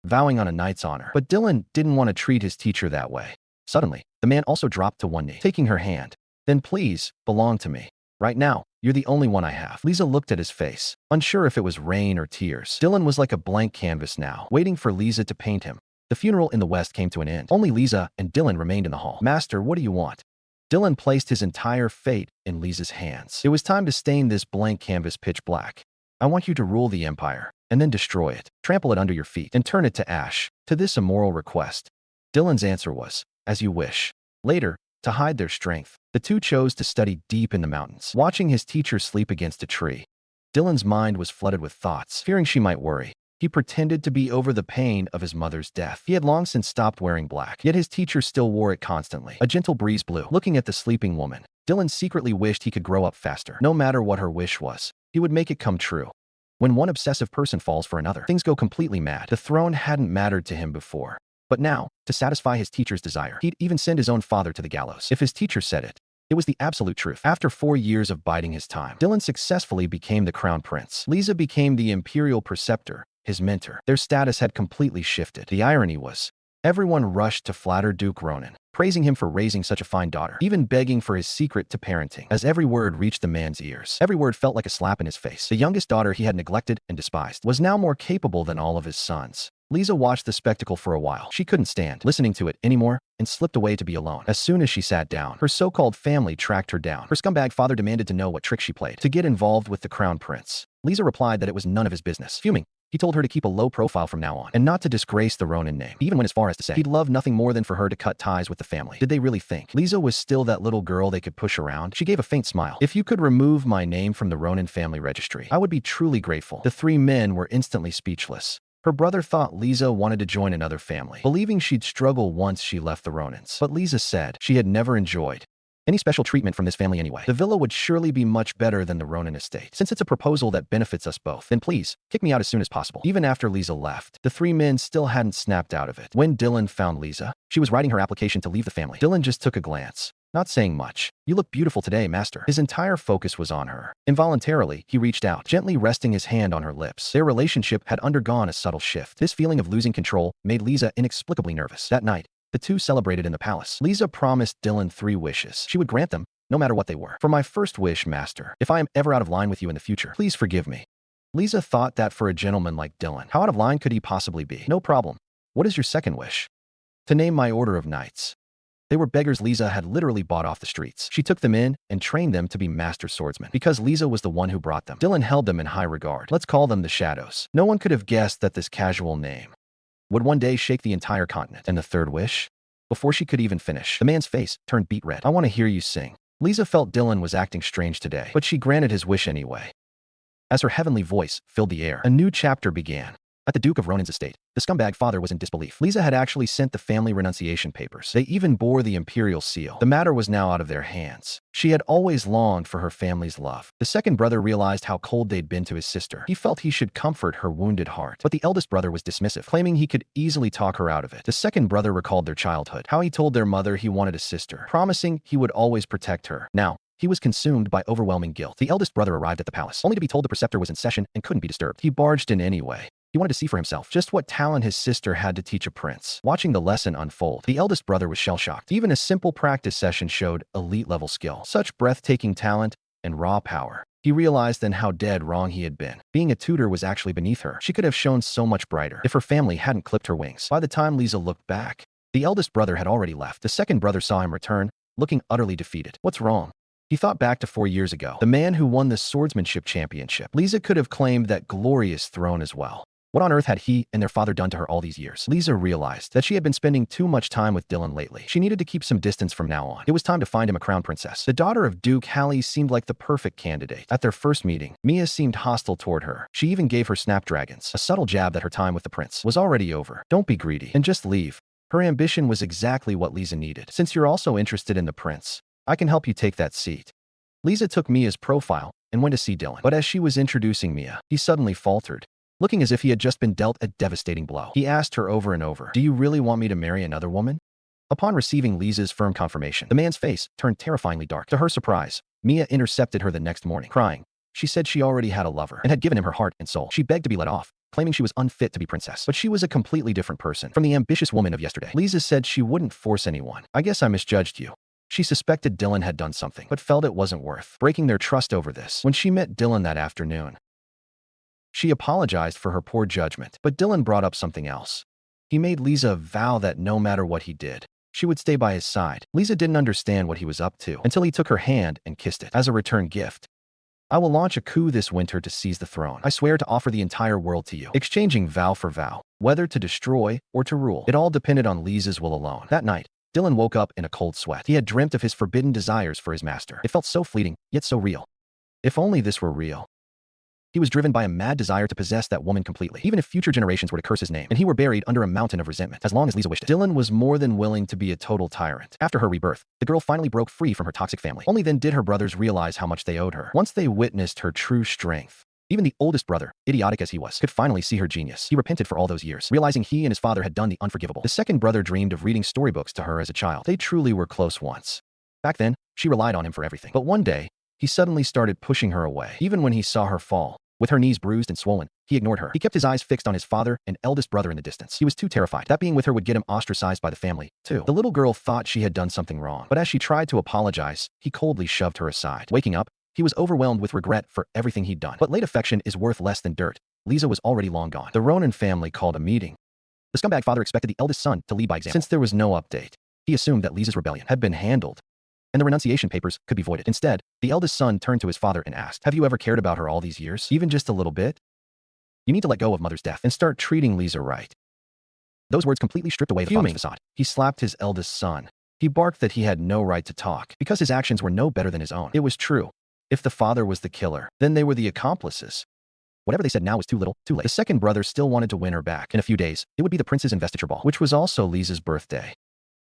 vowing on a knight's honor. But Dylan didn't want to treat his teacher that way. Suddenly, the man also dropped to one knee, taking her hand. Then please, belong to me. Right now, you're the only one I have. Lisa looked at his face, unsure if it was rain or tears. Dylan was like a blank canvas now, waiting for Lisa to paint him. The funeral in the west came to an end. Only Lisa and Dylan remained in the hall. Master, what do you want? Dylan placed his entire fate in Lisa's hands. It was time to stain this blank canvas pitch black. I want you to rule the empire, and then destroy it, trample it under your feet, and turn it to ash. To this immoral request, Dylan's answer was, as you wish. Later, to hide their strength, the two chose to study deep in the mountains. Watching his teacher sleep against a tree, Dylan's mind was flooded with thoughts. Fearing she might worry, he pretended to be over the pain of his mother's death. He had long since stopped wearing black, yet his teacher still wore it constantly. A gentle breeze blew. Looking at the sleeping woman, Dylan secretly wished he could grow up faster. No matter what her wish was, he would make it come true. When one obsessive person falls for another, things go completely mad. The throne hadn't mattered to him before. But now, to satisfy his teacher's desire, he'd even send his own father to the gallows. If his teacher said it, it was the absolute truth. After 4 years of biding his time, Dylan successfully became the crown prince. Lisa became the imperial preceptor, his mentor. Their status had completely shifted. The irony was, everyone rushed to flatter Duke Ronan, praising him for raising such a fine daughter, even begging for his secret to parenting. As every word reached the man's ears, every word felt like a slap in his face. The youngest daughter he had neglected and despised was now more capable than all of his sons. Lisa watched the spectacle for a while. She couldn't stand listening to it anymore and slipped away to be alone. As soon as she sat down, her so-called family tracked her down. Her scumbag father demanded to know what trick she played to get involved with the crown prince. Lisa replied that it was none of his business. Fuming, he told her to keep a low profile from now on and not to disgrace the Ronan name. He even went as far as to say he'd love nothing more than for her to cut ties with the family. Did they really think Lisa was still that little girl they could push around? She gave a faint smile. If you could remove my name from the Ronan family registry, I would be truly grateful. The 3 men were instantly speechless. Her brother thought Lisa wanted to join another family, believing she'd struggle once she left the Ronans. But Lisa said she had never enjoyed any special treatment from this family anyway. The villa would surely be much better than the Ronan estate. Since it's a proposal that benefits us both, then please, kick me out as soon as possible. Even after Lisa left, the 3 men still hadn't snapped out of it. When Dylan found Lisa, she was writing her application to leave the family. Dylan just took a glance, not saying much. You look beautiful today, master. His entire focus was on her. Involuntarily, he reached out, gently resting his hand on her lips. Their relationship had undergone a subtle shift. This feeling of losing control made Lisa inexplicably nervous. That night, the two celebrated in the palace. Lisa promised Dylan 3 wishes. She would grant them, no matter what they were. For my first wish, master, if I am ever out of line with you in the future, please forgive me. Lisa thought that for a gentleman like Dylan, how out of line could he possibly be? No problem. What is your second wish? To name my order of knights. They were beggars Lisa had literally bought off the streets. She took them in and trained them to be master swordsmen. Because Lisa was the one who brought them, Dylan held them in high regard. Let's call them the Shadows. No one could have guessed that this casual name would one day shake the entire continent. And the third wish? Before she could even finish, the man's face turned beet red. I want to hear you sing. Lisa felt Dylan was acting strange today, but she granted his wish anyway. As her heavenly voice filled the air, a new chapter began. At the Duke of Ronan's estate, the scumbag father was in disbelief. Lisa had actually sent the family renunciation papers. They even bore the imperial seal. The matter was now out of their hands. She had always longed for her family's love. The second brother realized how cold they'd been to his sister. He felt he should comfort her wounded heart. But the eldest brother was dismissive, claiming he could easily talk her out of it. The second brother recalled their childhood, how he told their mother he wanted a sister, promising he would always protect her. Now, he was consumed by overwhelming guilt. The eldest brother arrived at the palace, only to be told the preceptor was in session and couldn't be disturbed. He barged in anyway. He wanted to see for himself just what talent his sister had to teach a prince. Watching the lesson unfold, the eldest brother was shell-shocked. Even a simple practice session showed elite-level skill. Such breathtaking talent and raw power. He realized then how dead wrong he had been. Being a tutor was actually beneath her. She could have shone so much brighter if her family hadn't clipped her wings. By the time Lisa looked back, the eldest brother had already left. The second brother saw him return, looking utterly defeated. What's wrong? He thought back to 4 years ago, the man who won the swordsmanship championship. Lisa could have claimed that glorious throne as well. What on earth had he and their father done to her all these years? Lisa realized that she had been spending too much time with Dylan lately. She needed to keep some distance from now on. It was time to find him a crown princess. The daughter of Duke Hallie seemed like the perfect candidate. At their first meeting, Mia seemed hostile toward her. She even gave her snapdragons, a subtle jab that her time with the prince was already over. Don't be greedy and just leave. Her ambition was exactly what Lisa needed. Since you're also interested in the prince, I can help you take that seat. Lisa took Mia's profile and went to see Dylan. But as she was introducing Mia, he suddenly faltered. Looking as if he had just been dealt a devastating blow. He asked her over and over, "Do you really want me to marry another woman?" Upon receiving Lisa's firm confirmation, the man's face turned terrifyingly dark. To her surprise, Mia intercepted her the next morning, crying. She said she already had a lover and had given him her heart and soul. She begged to be let off, claiming she was unfit to be princess. But she was a completely different person from the ambitious woman of yesterday. Lisa said she wouldn't force anyone. "I guess I misjudged you." She suspected Dylan had done something, but felt it wasn't worth breaking their trust over this. When she met Dylan that afternoon, she apologized for her poor judgment, but Dylan brought up something else. He made Lisa vow that no matter what he did, she would stay by his side. Lisa didn't understand what he was up to until he took her hand and kissed it. As a return gift, "I will launch a coup this winter to seize the throne. I swear to offer the entire world to you." Exchanging vow for vow, whether to destroy or to rule, it all depended on Lisa's will alone. That night, Dylan woke up in a cold sweat. He had dreamt of his forbidden desires for his master. It felt so fleeting, yet so real. If only this were real. He was driven by a mad desire to possess that woman completely, even if future generations were to curse his name, and he were buried under a mountain of resentment, as long as Lisa wished it. Dylan was more than willing to be a total tyrant. After her rebirth, the girl finally broke free from her toxic family. Only then did her brothers realize how much they owed her. Once they witnessed her true strength, even the oldest brother, idiotic as he was, could finally see her genius. He repented for all those years, realizing he and his father had done the unforgivable. The second brother dreamed of reading storybooks to her as a child. They truly were close once. Back then, she relied on him for everything. But one day, he suddenly started pushing her away. Even when he saw her fall, with her knees bruised and swollen, he ignored her. He kept his eyes fixed on his father and eldest brother in the distance. He was too terrified that being with her would get him ostracized by the family, too. The little girl thought she had done something wrong, but as she tried to apologize, he coldly shoved her aside. Waking up, he was overwhelmed with regret for everything he'd done. But late affection is worth less than dirt. Lisa was already long gone. The Ronan family called a meeting. The scumbag father expected the eldest son to lead by example. Since there was no update, he assumed that Lisa's rebellion had been handled, and the renunciation papers could be voided. Instead, the eldest son turned to his father and asked, "Have you ever cared about her all these years? Even just a little bit? You need to let go of mother's death and start treating Lisa right." Those words completely stripped away the father's facade. He slapped his eldest son. He barked that he had no right to talk, because his actions were no better than his own. It was true. If the father was the killer, then they were the accomplices. Whatever they said now was too little, too late. The second brother still wanted to win her back. In a few days, it would be the prince's investiture ball, which was also Lisa's birthday.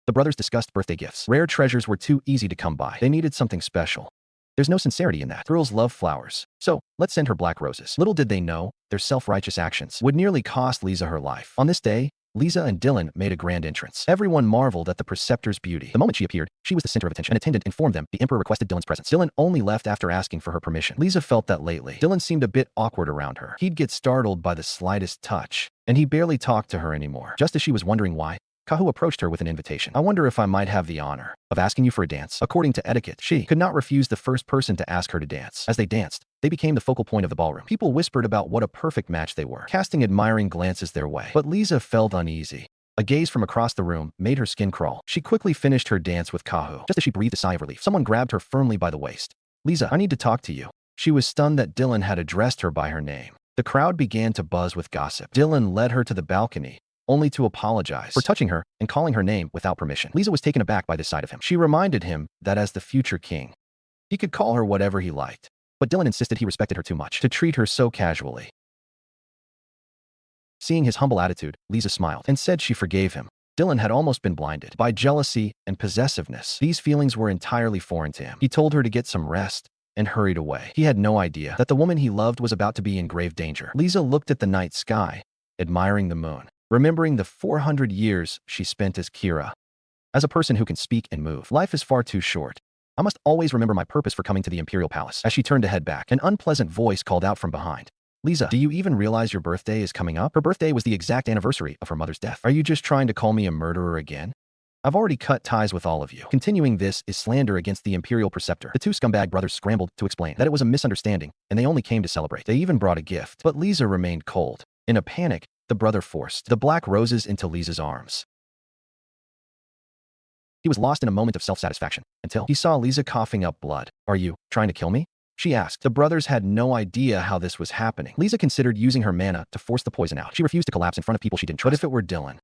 The brothers discussed birthday gifts. Rare treasures were too easy to come by. They needed something special. There's no sincerity in that. Girls love flowers. So, let's send her black roses. Little did they know, their self-righteous actions would nearly cost Lisa her life. On this day, Lisa and Dylan made a grand entrance. Everyone marveled at the preceptor's beauty. The moment she appeared, she was the center of attention. An attendant informed them the emperor requested Dylan's presence. Dylan only left after asking for her permission. Lisa felt that lately, Dylan seemed a bit awkward around her. He'd get startled by the slightest touch, and he barely talked to her anymore. Just as she was wondering why, Kahu approached her with an invitation. "I wonder if I might have the honor of asking you for a dance." According to etiquette, she could not refuse the first person to ask her to dance. As they danced, they became the focal point of the ballroom. People whispered about what a perfect match they were, casting admiring glances their way. But Lisa felt uneasy. A gaze from across the room made her skin crawl. She quickly finished her dance with Kahu. Just as she breathed a sigh of relief, someone grabbed her firmly by the waist. "Lisa, I need to talk to you." She was stunned that Dylan had addressed her by her name. The crowd began to buzz with gossip. Dylan led her to the balcony, only to apologize for touching her and calling her name without permission. Lisa was taken aback by this side of him. She reminded him that as the future king, he could call her whatever he liked. But Dylan insisted he respected her too much to treat her so casually. Seeing his humble attitude, Lisa smiled and said she forgave him. Dylan had almost been blinded by jealousy and possessiveness. These feelings were entirely foreign to him. He told her to get some rest and hurried away. He had no idea that the woman he loved was about to be in grave danger. Lisa looked at the night sky, admiring the moon, remembering the 400 years she spent as Kira. As a person who can speak and move, life is far too short. I must always remember my purpose for coming to the Imperial Palace. As she turned to head back, an unpleasant voice called out from behind. "Lisa, do you even realize your birthday is coming up?" Her birthday was the exact anniversary of her mother's death. "Are you just trying to call me a murderer again? I've already cut ties with all of you." Continuing this is slander against the Imperial Preceptor. The two scumbag brothers scrambled to explain that it was a misunderstanding, and they only came to celebrate. They even brought a gift. But Lisa remained cold. In a panic, the brother forced the black roses into Lisa's arms. He was lost in a moment of self-satisfaction until he saw Lisa coughing up blood. "Are you trying to kill me?" she asked. The brothers had no idea how this was happening. Lisa considered using her mana to force the poison out. She refused to collapse in front of people she didn't trust. But if it were Dylan,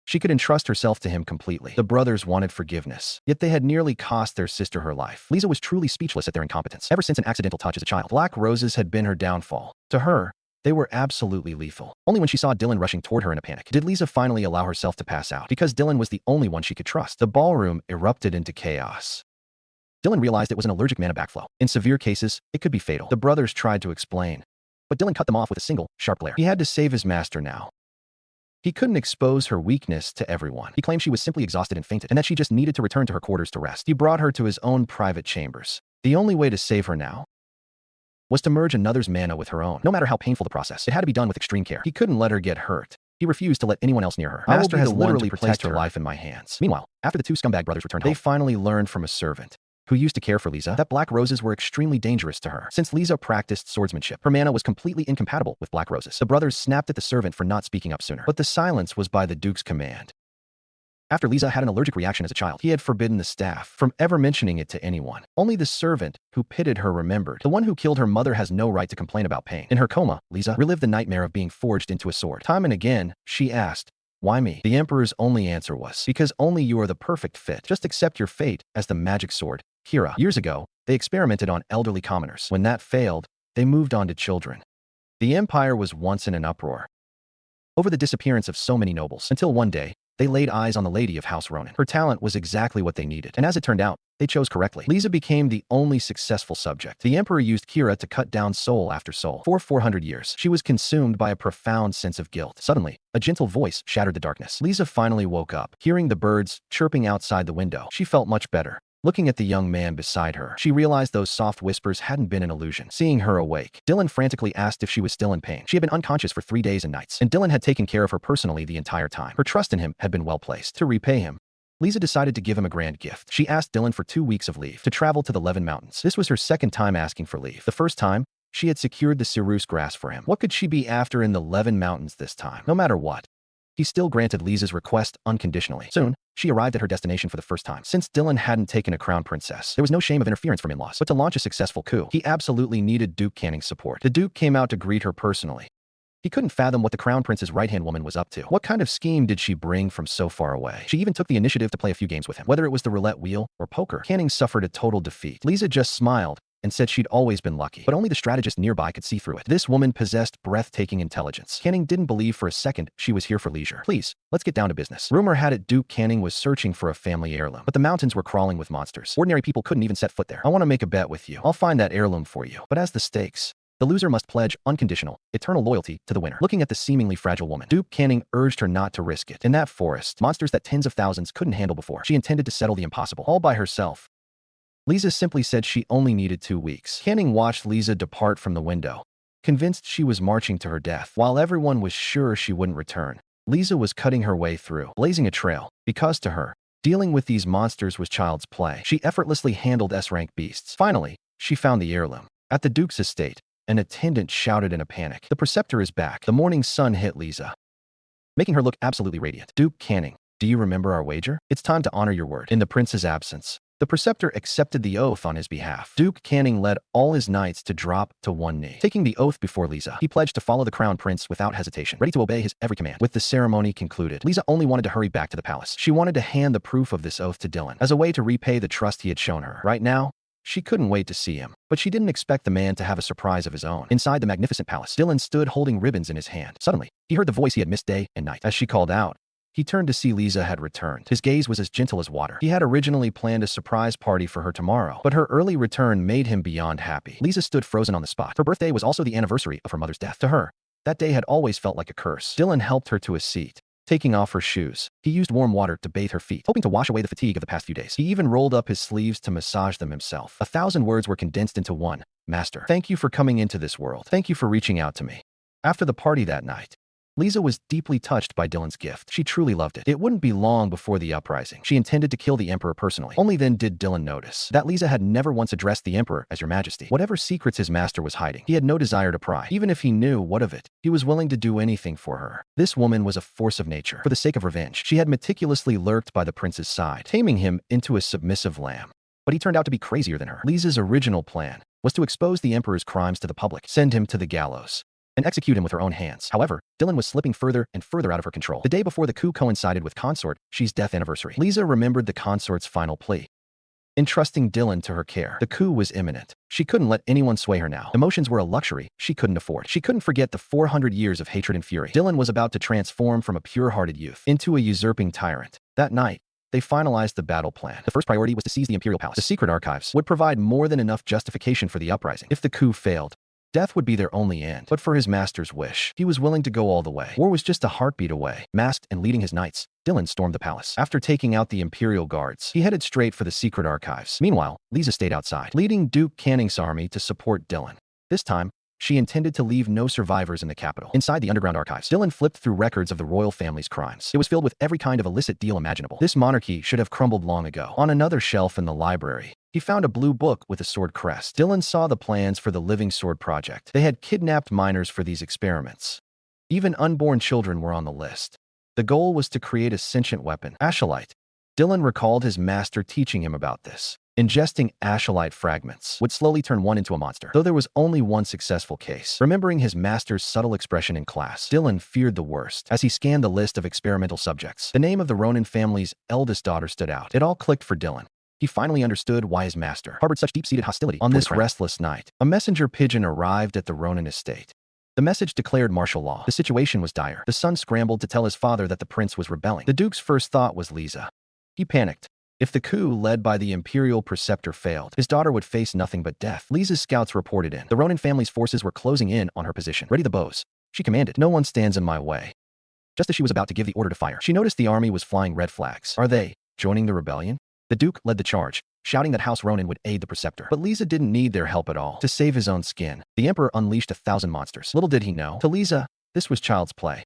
she could entrust herself to him completely. The brothers wanted forgiveness, yet they had nearly cost their sister her life. Lisa was truly speechless at their incompetence. Ever since an accidental touch as a child, black roses had been her downfall. To her, they were absolutely lethal. Only when she saw Dylan rushing toward her in a panic did Lisa finally allow herself to pass out. Because Dylan was the only one she could trust, the ballroom erupted into chaos. Dylan realized it was an allergic mana backflow. In severe cases, it could be fatal. The brothers tried to explain, but Dylan cut them off with a single, sharp glare. He had to save his master now. He couldn't expose her weakness to everyone. He claimed she was simply exhausted and fainted, and that she just needed to return to her quarters to rest. He brought her to his own private chambers. The only way to save her now was to merge another's mana with her own. No matter how painful the process, it had to be done with extreme care. He couldn't let her get hurt. He refused to let anyone else near her. Master has literally placed her life in my hands. Meanwhile, after the two scumbag brothers returned home, they finally learned from a servant who used to care for Lisa that black roses were extremely dangerous to her. Since Lisa practiced swordsmanship, her mana was completely incompatible with black roses. The brothers snapped at the servant for not speaking up sooner, but the silence was by the Duke's command. After Lisa had an allergic reaction as a child, he had forbidden the staff from ever mentioning it to anyone. Only the servant who pitted her remembered. The one who killed her mother has no right to complain about pain. In her coma, Lisa relived the nightmare of being forged into a sword. Time and again, she asked, "Why me?" The Emperor's only answer was, "Because only you are the perfect fit. Just accept your fate as the magic sword, Kira." Years ago, they experimented on elderly commoners. When that failed, they moved on to children. The Empire was once in an uproar over the disappearance of so many nobles, until one day, they laid eyes on the lady of House Ronin. Her talent was exactly what they needed, and as it turned out, they chose correctly. Lisa became the only successful subject. The Emperor used Kira to cut down soul after soul. For 400 years, she was consumed by a profound sense of guilt. Suddenly, a gentle voice shattered the darkness. Lisa finally woke up. Hearing the birds chirping outside the window, she felt much better. Looking at the young man beside her, she realized those soft whispers hadn't been an illusion. Seeing her awake, Dylan frantically asked if she was still in pain. She had been unconscious for 3 days and nights, and Dylan had taken care of her personally the entire time. Her trust in him had been well placed. To repay him, Lisa decided to give him a grand gift. She asked Dylan for 2 weeks of leave to travel to the Levin Mountains. This was her second time asking for leave. The first time, she had secured the Cyrus grass for him. What could she be after in the Levin Mountains this time? No matter what, he still granted Lisa's request unconditionally. Soon, she arrived at her destination for the first time. Since Dylan hadn't taken a crown princess, there was no shame of interference from in-laws. But to launch a successful coup, he absolutely needed Duke Canning's support. The Duke came out to greet her personally. He couldn't fathom what the crown prince's right-hand woman was up to. What kind of scheme did she bring from so far away? She even took the initiative to play a few games with him. Whether it was the roulette wheel or poker, Canning suffered a total defeat. Lisa just smiled and said she'd always been lucky, but only the strategist nearby could see through it. This woman possessed breathtaking intelligence. Canning didn't believe for a second she was here for leisure. "Please, let's get down to business." Rumor had it Duke Canning was searching for a family heirloom, but the mountains were crawling with monsters. Ordinary people couldn't even set foot there. "I want to make a bet with you. I'll find that heirloom for you. But as the stakes, the loser must pledge unconditional, eternal loyalty to the winner." Looking at the seemingly fragile woman, Duke Canning urged her not to risk it. In that forest, monsters that tens of thousands couldn't handle before, she intended to settle the impossible, all by herself. Lisa simply said she only needed 2 weeks. Canning watched Lisa depart from the window, convinced she was marching to her death. While everyone was sure she wouldn't return, Lisa was cutting her way through, blazing a trail, because to her, dealing with these monsters was child's play. She effortlessly handled S-rank beasts. Finally, she found the heirloom. At the Duke's estate, an attendant shouted in a panic, "The preceptor is back." The morning sun hit Lisa, making her look absolutely radiant. "Duke Canning, do you remember our wager? It's time to honor your word." In the prince's absence, the preceptor accepted the oath on his behalf. Duke Canning led all his knights to drop to one knee. Taking the oath before Lisa, he pledged to follow the crown prince without hesitation, ready to obey his every command. With the ceremony concluded, Lisa only wanted to hurry back to the palace. She wanted to hand the proof of this oath to Dylan, as a way to repay the trust he had shown her. Right now, she couldn't wait to see him, but she didn't expect the man to have a surprise of his own. Inside the magnificent palace, Dylan stood holding ribbons in his hand. Suddenly, he heard the voice he had missed day and night. As she called out, he turned to see Lisa had returned. His gaze was as gentle as water. He had originally planned a surprise party for her tomorrow, but her early return made him beyond happy. Lisa stood frozen on the spot. Her birthday was also the anniversary of her mother's death. To her, that day had always felt like a curse. Dylan helped her to a seat, taking off her shoes. He used warm water to bathe her feet, hoping to wash away the fatigue of the past few days. He even rolled up his sleeves to massage them himself. 1,000 words were condensed into one. "Master, thank you for coming into this world. Thank you for reaching out to me." After the party that night, Lisa was deeply touched by Dylan's gift. She truly loved it. It wouldn't be long before the uprising. She intended to kill the Emperor personally. Only then did Dylan notice that Lisa had never once addressed the Emperor as Your Majesty. Whatever secrets his master was hiding, he had no desire to pry. Even if he knew what of it, he was willing to do anything for her. This woman was a force of nature. For the sake of revenge, she had meticulously lurked by the prince's side, taming him into a submissive lamb. But he turned out to be crazier than her. Lisa's original plan was to expose the Emperor's crimes to the public, send him to the gallows, and execute him with her own hands. However, Dylan was slipping further and further out of her control. The day before the coup coincided with Consort Xi's death anniversary. Lisa remembered the consort's final plea, entrusting Dylan to her care. The coup was imminent. She couldn't let anyone sway her now. Emotions were a luxury she couldn't afford. She couldn't forget the 400 years of hatred and fury. Dylan was about to transform from a pure-hearted youth into a usurping tyrant. That night, they finalized the battle plan. The first priority was to seize the Imperial Palace. The secret archives would provide more than enough justification for the uprising. If the coup failed, death would be their only end. But for his master's wish, he was willing to go all the way. War was just a heartbeat away. Masked and leading his knights, Dylan stormed the palace. After taking out the Imperial guards, he headed straight for the secret archives. Meanwhile, Lisa stayed outside, leading Duke Canning's army to support Dylan. This time, she intended to leave no survivors in the capital. Inside the underground archives, Dylan flipped through records of the royal family's crimes. It was filled with every kind of illicit deal imaginable. This monarchy should have crumbled long ago. On another shelf in the library, he found a blue book with a sword crest. Dylan saw the plans for the Living Sword Project. They had kidnapped minors for these experiments. Even unborn children were on the list. The goal was to create a sentient weapon, Ashylite. Dylan recalled his master teaching him about this. Ingesting Ashylite fragments would slowly turn one into a monster, though there was only one successful case. Remembering his master's subtle expression in class, Dylan feared the worst. As he scanned the list of experimental subjects, the name of the Ronin family's eldest daughter stood out. It all clicked for Dylan. He finally understood why his master harbored such deep-seated hostility. On this restless night, a messenger pigeon arrived at the Ronin estate. The message declared martial law. The situation was dire. The son scrambled to tell his father that the prince was rebelling. The duke's first thought was Lisa. He panicked. If the coup led by the Imperial Preceptor failed, his daughter would face nothing but death. Lisa's scouts reported in. The Ronin family's forces were closing in on her position. Ready the bows, she commanded. No one stands in my way. Just as she was about to give the order to fire, she noticed the army was flying red flags. Are they joining the rebellion? The Duke led the charge, shouting that House Ronin would aid the Preceptor. But Lisa didn't need their help at all. To save his own skin, the Emperor unleashed 1,000 monsters. Little did he know, to Lisa, this was child's play.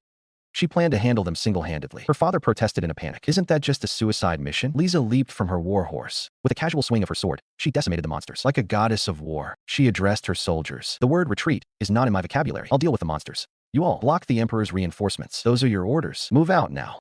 She planned to handle them single-handedly. Her father protested in a panic. Isn't that just a suicide mission? Lisa leaped from her war horse. With a casual swing of her sword, she decimated the monsters. Like a goddess of war, she addressed her soldiers. The word retreat is not in my vocabulary. I'll deal with the monsters. You all block the Emperor's reinforcements. Those are your orders. Move out now.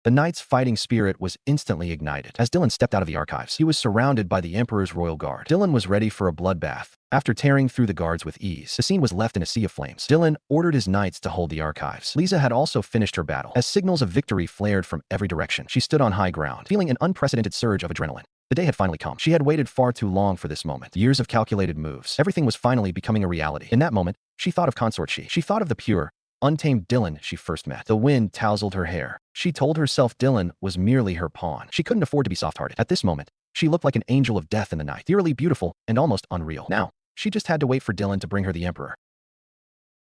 The knight's fighting spirit was instantly ignited. As Dylan stepped out of the archives, he was surrounded by the Emperor's royal guard. Dylan was ready for a bloodbath. After tearing through the guards with ease, the scene was left in a sea of flames. Dylan ordered his knights to hold the archives. Lisa had also finished her battle. As signals of victory flared from every direction, she stood on high ground, feeling an unprecedented surge of adrenaline. The day had finally come. She had waited far too long for this moment. Years of calculated moves. Everything was finally becoming a reality. In that moment, she thought of Consort Xi. She thought of the pure, untamed Dylan she first met. The wind tousled her hair. She told herself Dylan was merely her pawn. She couldn't afford to be soft-hearted. At this moment, she looked like an angel of death in the night, eerily beautiful and almost unreal. Now, she just had to wait for Dylan to bring her the Emperor.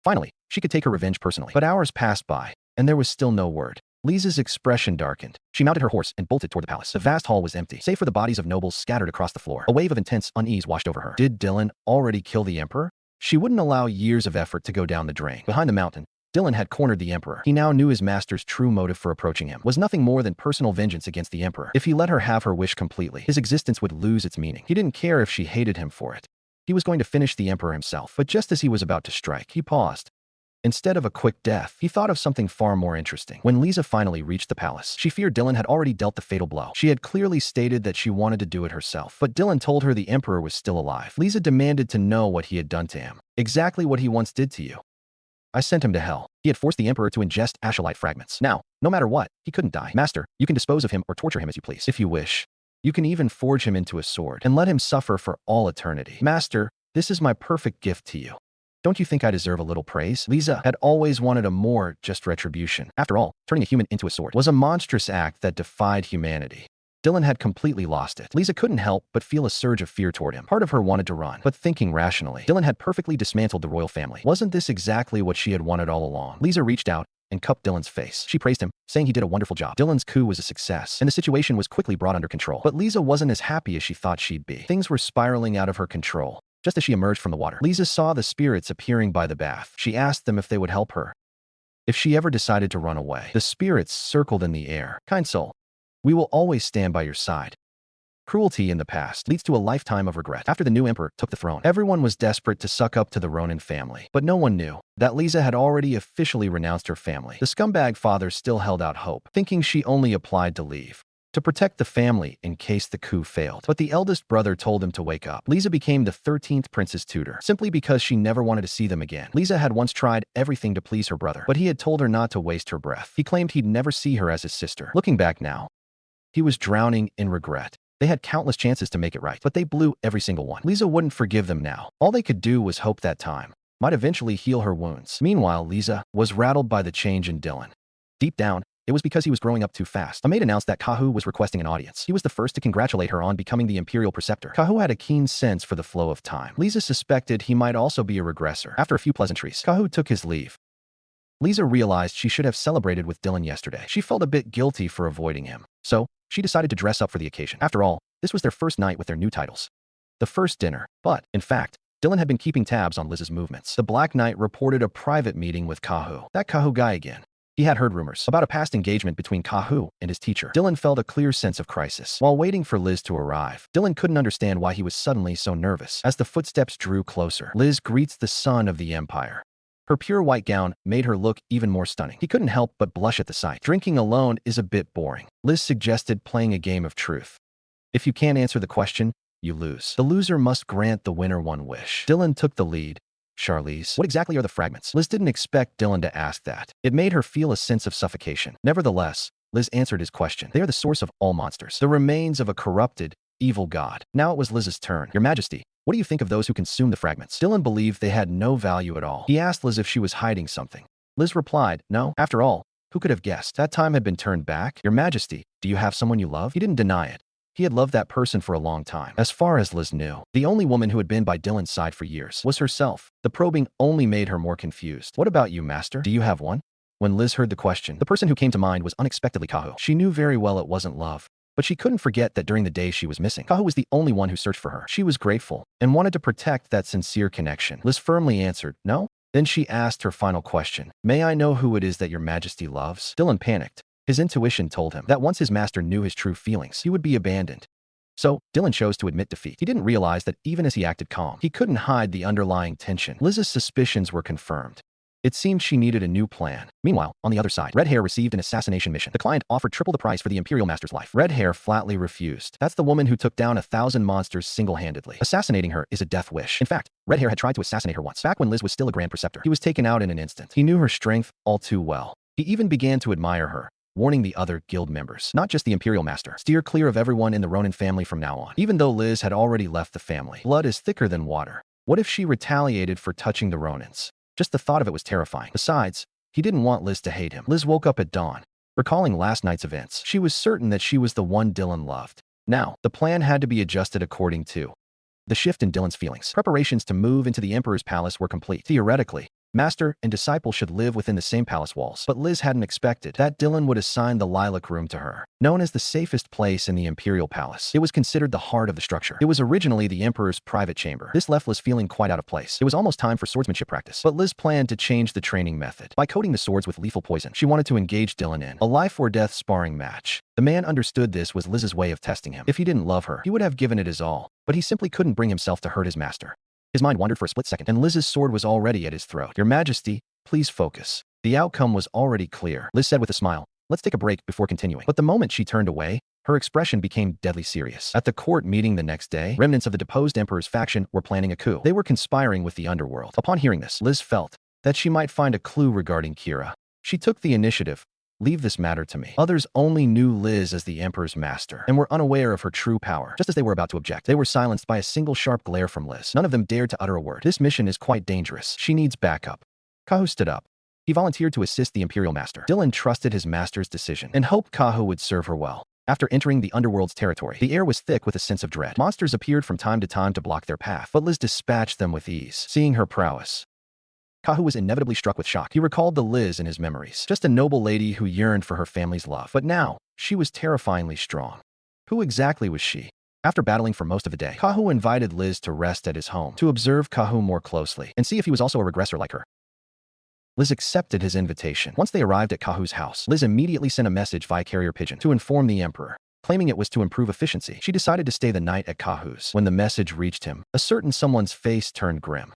Finally, she could take her revenge personally. But hours passed by, and there was still no word. Lisa's expression darkened. She mounted her horse and bolted toward the palace. The vast hall was empty, save for the bodies of nobles scattered across the floor. A wave of intense unease washed over her. Did Dylan already kill the Emperor? She wouldn't allow years of effort to go down the drain. Behind the mountain, Dylan had cornered the Emperor. He now knew his master's true motive for approaching him was nothing more than personal vengeance against the Emperor. If he let her have her wish completely, his existence would lose its meaning. He didn't care if she hated him for it. He was going to finish the Emperor himself. But just as he was about to strike, he paused. Instead of a quick death, he thought of something far more interesting. When Lisa finally reached the palace, she feared Dylan had already dealt the fatal blow. She had clearly stated that she wanted to do it herself, but Dylan told her the Emperor was still alive. Lisa demanded to know what he had done to him. Exactly what he once did to you. I sent him to hell. He had forced the Emperor to ingest Ashylite fragments. Now, no matter what, he couldn't die. Master, you can dispose of him or torture him as you please. If you wish, you can even forge him into a sword and let him suffer for all eternity. Master, this is my perfect gift to you. Don't you think I deserve a little praise? Lisa had always wanted a more just retribution. After all, turning a human into a sword was a monstrous act that defied humanity. Dylan had completely lost it. Lisa couldn't help but feel a surge of fear toward him. Part of her wanted to run, but thinking rationally, Dylan had perfectly dismantled the royal family. Wasn't this exactly what she had wanted all along? Lisa reached out and cupped Dylan's face. She praised him, saying he did a wonderful job. Dylan's coup was a success, and the situation was quickly brought under control. But Lisa wasn't as happy as she thought she'd be. Things were spiraling out of her control. Just as she emerged from the water, Lisa saw the spirits appearing by the bath. She asked them if they would help her. If she ever decided to run away, the spirits circled in the air. Kind soul, we will always stand by your side. Cruelty in the past leads to a lifetime of regret. After the new emperor took the throne, everyone was desperate to suck up to the Ronin family. But no one knew that Lisa had already officially renounced her family. The scumbag father still held out hope, thinking she only applied to leave to protect the family in case the coup failed. But the eldest brother told him to wake up. Lisa became the 13th prince's tutor, simply because she never wanted to see them again. Lisa had once tried everything to please her brother, but he had told her not to waste her breath. He claimed he'd never see her as his sister. Looking back now, he was drowning in regret. They had countless chances to make it right, but they blew every single one. Lisa wouldn't forgive them now. All they could do was hope that time might eventually heal her wounds. Meanwhile, Lisa was rattled by the change in Dylan. Deep down, it was because he was growing up too fast. A maid announced that Kahu was requesting an audience. He was the first to congratulate her on becoming the imperial preceptor. Kahu had a keen sense for the flow of time. Lisa suspected he might also be a regressor. After a few pleasantries, Kahu took his leave. Lisa realized she should have celebrated with Dylan yesterday. She felt a bit guilty for avoiding him. So, she decided to dress up for the occasion. After all, this was their first night with their new titles. The first dinner. But, in fact, Dylan had been keeping tabs on Liz's movements. The Black Knight reported a private meeting with Kahu. That Kahu guy again. He had heard rumors about a past engagement between Kahu and his teacher. Dylan felt a clear sense of crisis. While waiting for Liz to arrive, Dylan couldn't understand why he was suddenly so nervous. As the footsteps drew closer, Liz greets the son of the Empire. Her pure white gown made her look even more stunning. He couldn't help but blush at the sight. Drinking alone is a bit boring. Liz suggested playing a game of truth. If you can't answer the question, you lose. The loser must grant the winner one wish. Dylan took the lead. Charlize, what exactly are the fragments? Liz didn't expect Dylan to ask that. It made her feel a sense of suffocation. Nevertheless, Liz answered his question. They are the source of all monsters, the remains of a corrupted, evil god. Now it was Liz's turn. Your Majesty, what do you think of those who consume the fragments? Dylan believed they had no value at all. He asked Liz if she was hiding something. Liz replied, no. After all, who could have guessed? That time had been turned back. Your Majesty, do you have someone you love? He didn't deny it. He had loved that person for a long time. As far as Liz knew, the only woman who had been by Dylan's side for years was herself. The probing only made her more confused. What about you, Master? Do you have one? When Liz heard the question, the person who came to mind was unexpectedly Kahu. She knew very well it wasn't love, but she couldn't forget that during the days she was missing, Kahu was the only one who searched for her. She was grateful and wanted to protect that sincere connection. Liz firmly answered, no. Then she asked her final question. May I know who it is that your Majesty loves? Dylan panicked. His intuition told him that once his master knew his true feelings, he would be abandoned. So, Dylan chose to admit defeat. He didn't realize that even as he acted calm, he couldn't hide the underlying tension. Liz's suspicions were confirmed. It seemed she needed a new plan. Meanwhile, on the other side, Red Hair received an assassination mission. The client offered triple the price for the Imperial Master's life. Red Hair flatly refused. That's the woman who took down 1,000 monsters single-handedly. Assassinating her is a death wish. In fact, Red Hair had tried to assassinate her once, back when Liz was still a Grand Preceptor. He was taken out in an instant. He knew her strength all too well. He even began to admire her, warning the other guild members, not just the Imperial Master, steer clear of everyone in the Ronin family from now on. Even though Liz had already left the family, blood is thicker than water. What if she retaliated for touching the Ronins? Just the thought of it was terrifying. Besides, he didn't want Liz to hate him. Liz woke up at dawn, recalling last night's events. She was certain that she was the one Dylan loved. Now, the plan had to be adjusted according to the shift in Dylan's feelings. Preparations to move into the Emperor's palace were complete. Theoretically, Master and disciple should live within the same palace walls, but Liz hadn't expected that Dylan would assign the lilac room to her. Known as the safest place in the Imperial Palace, it was considered the heart of the structure. It was originally the Emperor's private chamber. This left Liz feeling quite out of place. It was almost time for swordsmanship practice, but Liz planned to change the training method. By coating the swords with lethal poison, she wanted to engage Dylan in a life-or-death sparring match. The man understood this was Liz's way of testing him. If he didn't love her, he would have given it his all, but he simply couldn't bring himself to hurt his master. His mind wandered for a split second, and Liz's sword was already at his throat. Your Majesty, please focus. The outcome was already clear. Liz said with a smile, let's take a break before continuing. But the moment she turned away, her expression became deadly serious. At the court meeting the next day, remnants of the deposed emperor's faction were planning a coup. They were conspiring with the underworld. Upon hearing this, Liz felt that she might find a clue regarding Kira. She took the initiative. Leave this matter to me. Others only knew Liz as the Emperor's master and were unaware of her true power. Just as they were about to object, they were silenced by a single sharp glare from Liz. None of them dared to utter a word. This mission is quite dangerous. She needs backup. Kahu stood up. He volunteered to assist the Imperial Master. Dylan trusted his master's decision and hoped Kahu would serve her well. After entering the underworld's territory, the air was thick with a sense of dread. Monsters appeared from time to time to block their path, but Liz dispatched them with ease. Seeing her prowess, Kahu was inevitably struck with shock. He recalled the Liz in his memories, just a noble lady who yearned for her family's love. But now, she was terrifyingly strong. Who exactly was she? After battling for most of the day, Kahu invited Liz to rest at his home, to observe Kahu more closely, and see if he was also a regressor like her. Liz accepted his invitation. Once they arrived at Kahu's house, Liz immediately sent a message via carrier pigeon to inform the emperor, claiming it was to improve efficiency. She decided to stay the night at Kahu's. When the message reached him, a certain someone's face turned grim.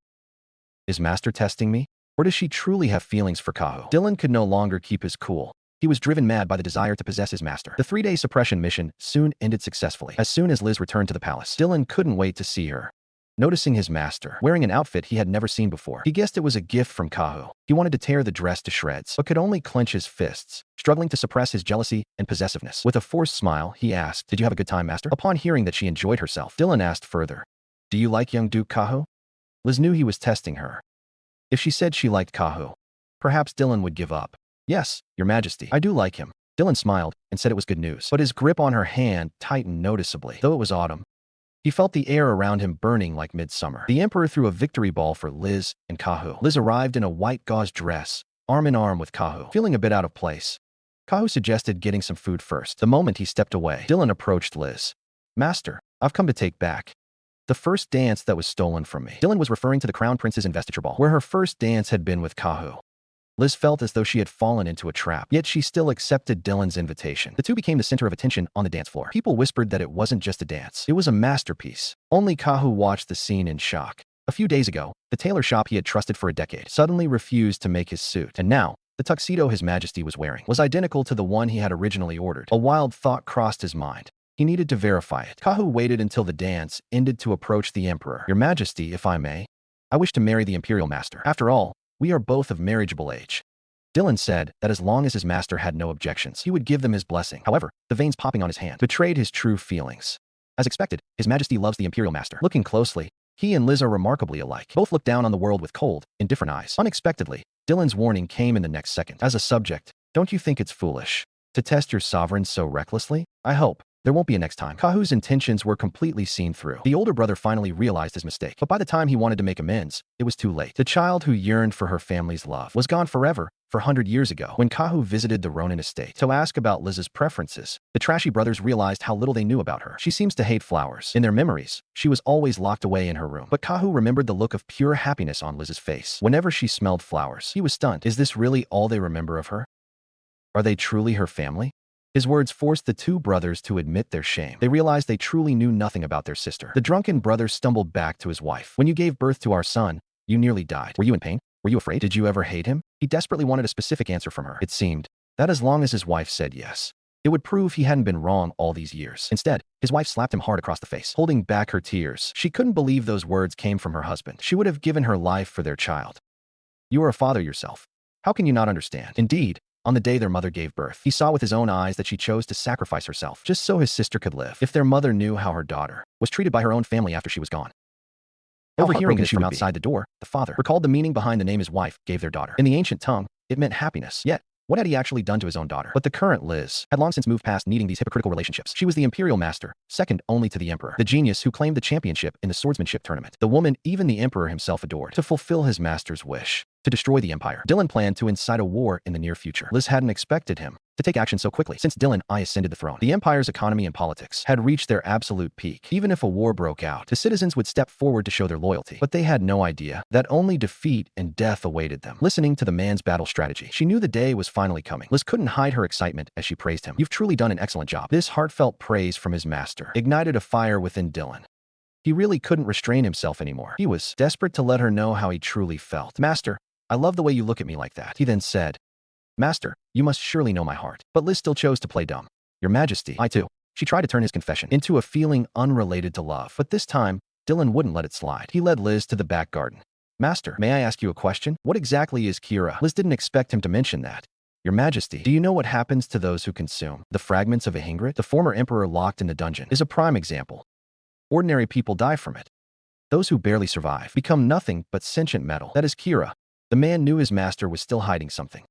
Is Master testing me? Or does she truly have feelings for Kahu? Dylan could no longer keep his cool. He was driven mad by the desire to possess his master. The 3-day suppression mission soon ended successfully. As soon as Liz returned to the palace, Dylan couldn't wait to see her. Noticing his master wearing an outfit he had never seen before, he guessed it was a gift from Kahu. He wanted to tear the dress to shreds, but could only clench his fists, struggling to suppress his jealousy and possessiveness. With a forced smile, he asked, "Did you have a good time, master?" Upon hearing that she enjoyed herself, Dylan asked further, "Do you like young Duke Kahu?" Liz knew he was testing her. If she said she liked Kahu, perhaps Dylan would give up. "Yes, Your Majesty, I do like him." Dylan smiled and said it was good news, but his grip on her hand tightened noticeably. Though it was autumn, he felt the air around him burning like midsummer. The Emperor threw a victory ball for Liz and Kahu. Liz arrived in a white gauze dress, arm in arm with Kahu, feeling a bit out of place. Kahu suggested getting some food first. The moment he stepped away, Dylan approached Liz. "Master, I've come to take back the first dance that was stolen from me." Dylan was referring to the Crown Prince's investiture ball, where her first dance had been with Kahu. Liz felt as though she had fallen into a trap, yet she still accepted Dylan's invitation. The two became the center of attention on the dance floor. People whispered that it wasn't just a dance. It was a masterpiece. Only Kahu watched the scene in shock. A few days ago, the tailor shop he had trusted for a decade suddenly refused to make his suit. And now, the tuxedo His Majesty was wearing was identical to the one he had originally ordered. A wild thought crossed his mind. He needed to verify it. Kahu waited until the dance ended to approach the Emperor. "Your Majesty, if I may, I wish to marry the Imperial Master. After all, we are both of marriageable age." Dylan said that as long as his master had no objections, he would give them his blessing. However, the veins popping on his hand betrayed his true feelings. As expected, His Majesty loves the Imperial Master. Looking closely, he and Liz are remarkably alike. Both look down on the world with cold, indifferent eyes. Unexpectedly, Dylan's warning came in the next second. "As a subject, don't you think it's foolish to test your sovereign so recklessly? I hope there won't be a next time." Kahu's intentions were completely seen through. The older brother finally realized his mistake, but by the time he wanted to make amends, it was too late. The child who yearned for her family's love was gone forever. 400 years ago, when Kahu visited the Ronin estate to ask about Liz's preferences, the trashy brothers realized how little they knew about her. She seems to hate flowers. In their memories, she was always locked away in her room. But Kahu remembered the look of pure happiness on Liz's face whenever she smelled flowers. He was stunned. Is this really all they remember of her? Are they truly her family? His words forced the two brothers to admit their shame. They realized they truly knew nothing about their sister. The drunken brother stumbled back to his wife. "When you gave birth to our son, you nearly died. Were you in pain? Were you afraid? Did you ever hate him?" He desperately wanted a specific answer from her. It seemed that as long as his wife said yes, it would prove he hadn't been wrong all these years. Instead, his wife slapped him hard across the face, holding back her tears. She couldn't believe those words came from her husband. She would have given her life for their child. "You are a father yourself. How can you not understand?" Indeed, on the day their mother gave birth, he saw with his own eyes that she chose to sacrifice herself just so his sister could live. If their mother knew how her daughter was treated by her own family after she was gone. Overhearing this from outside the door, the father recalled the meaning behind the name his wife gave their daughter. In the ancient tongue, it meant happiness. Yet, what had he actually done to his own daughter? But the current Liz had long since moved past needing these hypocritical relationships. She was the Imperial Master, second only to the Emperor, the genius who claimed the championship in the swordsmanship tournament, the woman even the Emperor himself adored. To fulfill his master's wish to destroy the Empire, Dylan planned to incite a war in the near future. Liz hadn't expected him to take action so quickly. Since Dylan I ascended the throne, the Empire's economy and politics had reached their absolute peak. Even if a war broke out, the citizens would step forward to show their loyalty. But they had no idea that only defeat and death awaited them. Listening to the man's battle strategy, she knew the day was finally coming. Liz couldn't hide her excitement as she praised him. "You've truly done an excellent job." This heartfelt praise from his master ignited a fire within Dylan. He really couldn't restrain himself anymore. He was desperate to let her know how he truly felt. "Master, I love the way you look at me like that." He then said, "Master, you must surely know my heart." But Liz still chose to play dumb. "Your Majesty, I too." She tried to turn his confession into a feeling unrelated to love. But this time, Dylan wouldn't let it slide. He led Liz to the back garden. "Master, may I ask you a question? What exactly is Kira?" Liz didn't expect him to mention that. "Your Majesty, do you know what happens to those who consume the fragments of a Hingrit? The former emperor locked in the dungeon is a prime example. Ordinary people die from it. Those who barely survive become nothing but sentient metal. That is Kira." The man knew his master was still hiding something.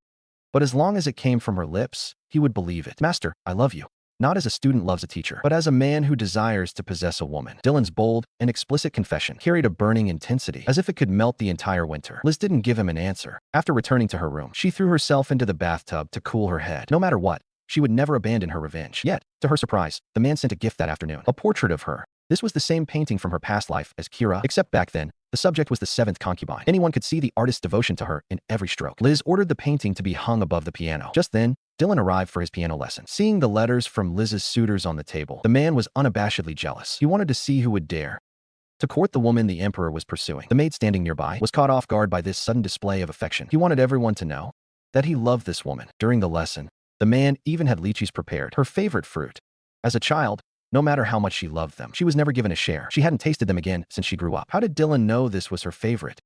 But as long as it came from her lips, he would believe it. "Master, I love you. Not as a student loves a teacher, but as a man who desires to possess a woman." Dylan's bold and explicit confession carried a burning intensity, as if it could melt the entire winter. Liz didn't give him an answer. After returning to her room, she threw herself into the bathtub to cool her head. No matter what, she would never abandon her revenge. Yet, to her surprise, the man sent a gift that afternoon. A portrait of her. This was the same painting from her past life as Kira, except back then, the subject was the seventh concubine. Anyone could see the artist's devotion to her in every stroke. Liz ordered the painting to be hung above the piano. Just then, Dylan arrived for his piano lesson. Seeing the letters from Liz's suitors on the table, the man was unabashedly jealous. He wanted to see who would dare to court the woman the emperor was pursuing. The maid standing nearby was caught off guard by this sudden display of affection. He wanted everyone to know that he loved this woman. During the lesson, the man even had lychees prepared, her favorite fruit. As a child, no matter how much she loved them, she was never given a share. She hadn't tasted them again since she grew up. How did Dylan know this was her favorite?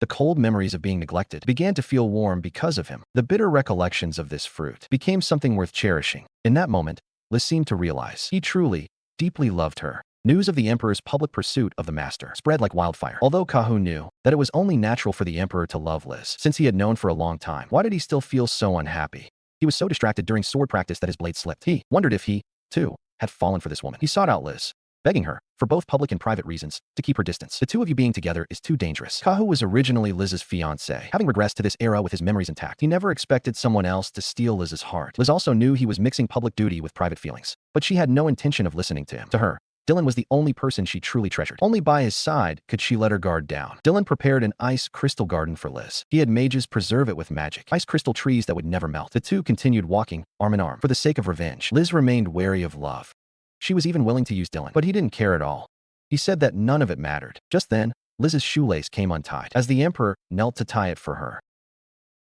The cold memories of being neglected began to feel warm because of him. The bitter recollections of this fruit became something worth cherishing. In that moment, Liz seemed to realize he truly, deeply loved her. News of the emperor's public pursuit of the master spread like wildfire. Although Kahu knew that it was only natural for the emperor to love Liz, since he had known for a long time, why did he still feel so unhappy? He was so distracted during sword practice that his blade slipped. He wondered if he, too, had fallen for this woman. He sought out Liz, begging her, for both public and private reasons, to keep her distance. The two of you being together is too dangerous. Kahu was originally Liz's fiancé. Having regressed to this era with his memories intact, he never expected someone else to steal Liz's heart. Liz also knew he was mixing public duty with private feelings, but she had no intention of listening to him. To her, Dylan was the only person she truly treasured. Only by his side could she let her guard down. Dylan prepared an ice crystal garden for Liz. He had mages preserve it with magic, ice crystal trees that would never melt. The two continued walking, arm in arm, for the sake of revenge. Liz remained wary of love. She was even willing to use Dylan, but he didn't care at all. He said that none of it mattered. Just then, Liz's shoelace came untied. As the emperor knelt to tie it for her,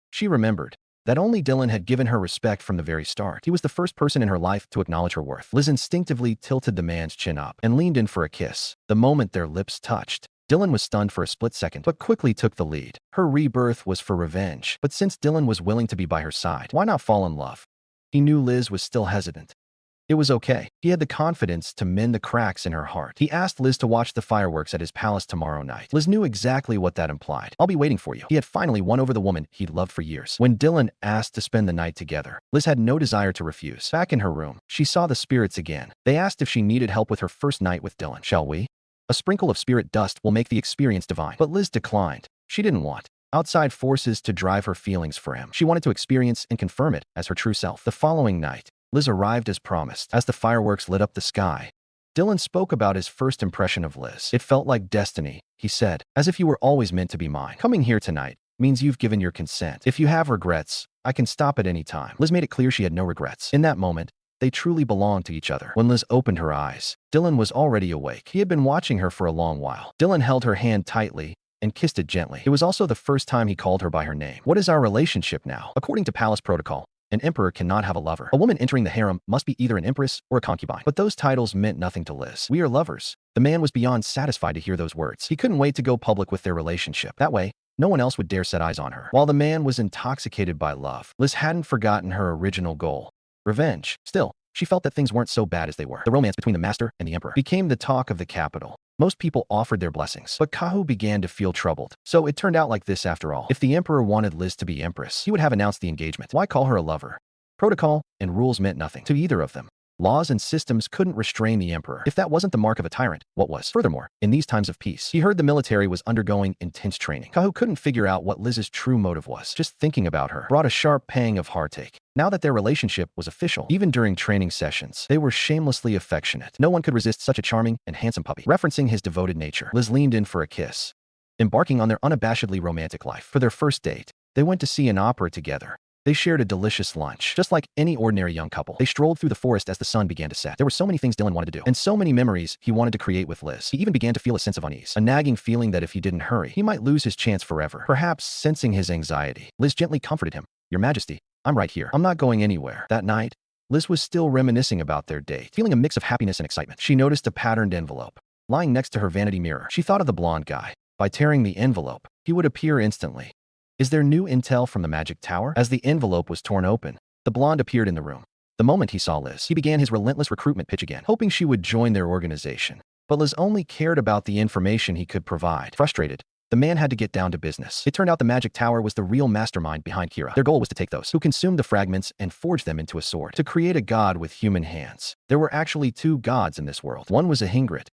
she remembered that only Dylan had given her respect from the very start. He was the first person in her life to acknowledge her worth. Liz instinctively tilted the man's chin up and leaned in for a kiss. The moment their lips touched, Dylan was stunned for a split second, but quickly took the lead. Her rebirth was for revenge. But since Dylan was willing to be by her side, why not fall in love? He knew Liz was still hesitant. It was okay. He had the confidence to mend the cracks in her heart. He asked Liz to watch the fireworks at his palace tomorrow night. Liz knew exactly what that implied. I'll be waiting for you. He had finally won over the woman he'd loved for years. When Dylan asked to spend the night together, Liz had no desire to refuse. Back in her room, she saw the spirits again. They asked if she needed help with her first night with Dylan. Shall we? A sprinkle of spirit dust will make the experience divine. But Liz declined. She didn't want outside forces to drive her feelings for him. She wanted to experience and confirm it as her true self. The following night, Liz arrived as promised. As the fireworks lit up the sky, Dylan spoke about his first impression of Liz. It felt like destiny, he said, as if you were always meant to be mine. Coming here tonight means you've given your consent. If you have regrets, I can stop at any time. Liz made it clear she had no regrets. In that moment, they truly belonged to each other. When Liz opened her eyes, Dylan was already awake. He had been watching her for a long while. Dylan held her hand tightly and kissed it gently. It was also the first time he called her by her name. What is our relationship now? According to palace protocol, an emperor cannot have a lover. A woman entering the harem must be either an empress or a concubine. But those titles meant nothing to Liz. We are lovers. The man was beyond satisfied to hear those words. He couldn't wait to go public with their relationship. That way, no one else would dare set eyes on her. While the man was intoxicated by love, Liz hadn't forgotten her original goal: revenge. Still, she felt that things weren't so bad as they were. The romance between the master and the emperor became the talk of the capital. Most people offered their blessings, but Kahu began to feel troubled. So it turned out like this after all. If the emperor wanted Liz to be empress, he would have announced the engagement. Why call her a lover? Protocol and rules meant nothing to either of them. Laws and systems couldn't restrain the emperor. If that wasn't the mark of a tyrant, what was? Furthermore, in these times of peace, he heard the military was undergoing intense training. Kahu couldn't figure out what Liz's true motive was. Just thinking about her brought a sharp pang of heartache. Now that their relationship was official, even during training sessions, they were shamelessly affectionate. No one could resist such a charming and handsome puppy. Referencing his devoted nature, Liz leaned in for a kiss. Embarking on their unabashedly romantic life. For their first date, they went to see an opera together. They shared a delicious lunch. Just like any ordinary young couple, they strolled through the forest as the sun began to set. There were so many things Dylan wanted to do, and so many memories he wanted to create with Liz. He even began to feel a sense of unease, a nagging feeling that if he didn't hurry, he might lose his chance forever. Perhaps sensing his anxiety, Liz gently comforted him. Your Majesty, I'm right here. I'm not going anywhere. That night, Liz was still reminiscing about their date, feeling a mix of happiness and excitement. She noticed a patterned envelope lying next to her vanity mirror. She thought of the blonde guy. By tearing the envelope, he would appear instantly. Is there new intel from the magic tower? As the envelope was torn open, the blonde appeared in the room. The moment he saw Liz, he began his relentless recruitment pitch again, hoping she would join their organization. But Liz only cared about the information he could provide. Frustrated, the man had to get down to business. It turned out the magic tower was the real mastermind behind Kira. Their goal was to take those who consumed the fragments and forge them into a sword, to create a god with human hands. There were actually two gods in this world. One was a Hingrit,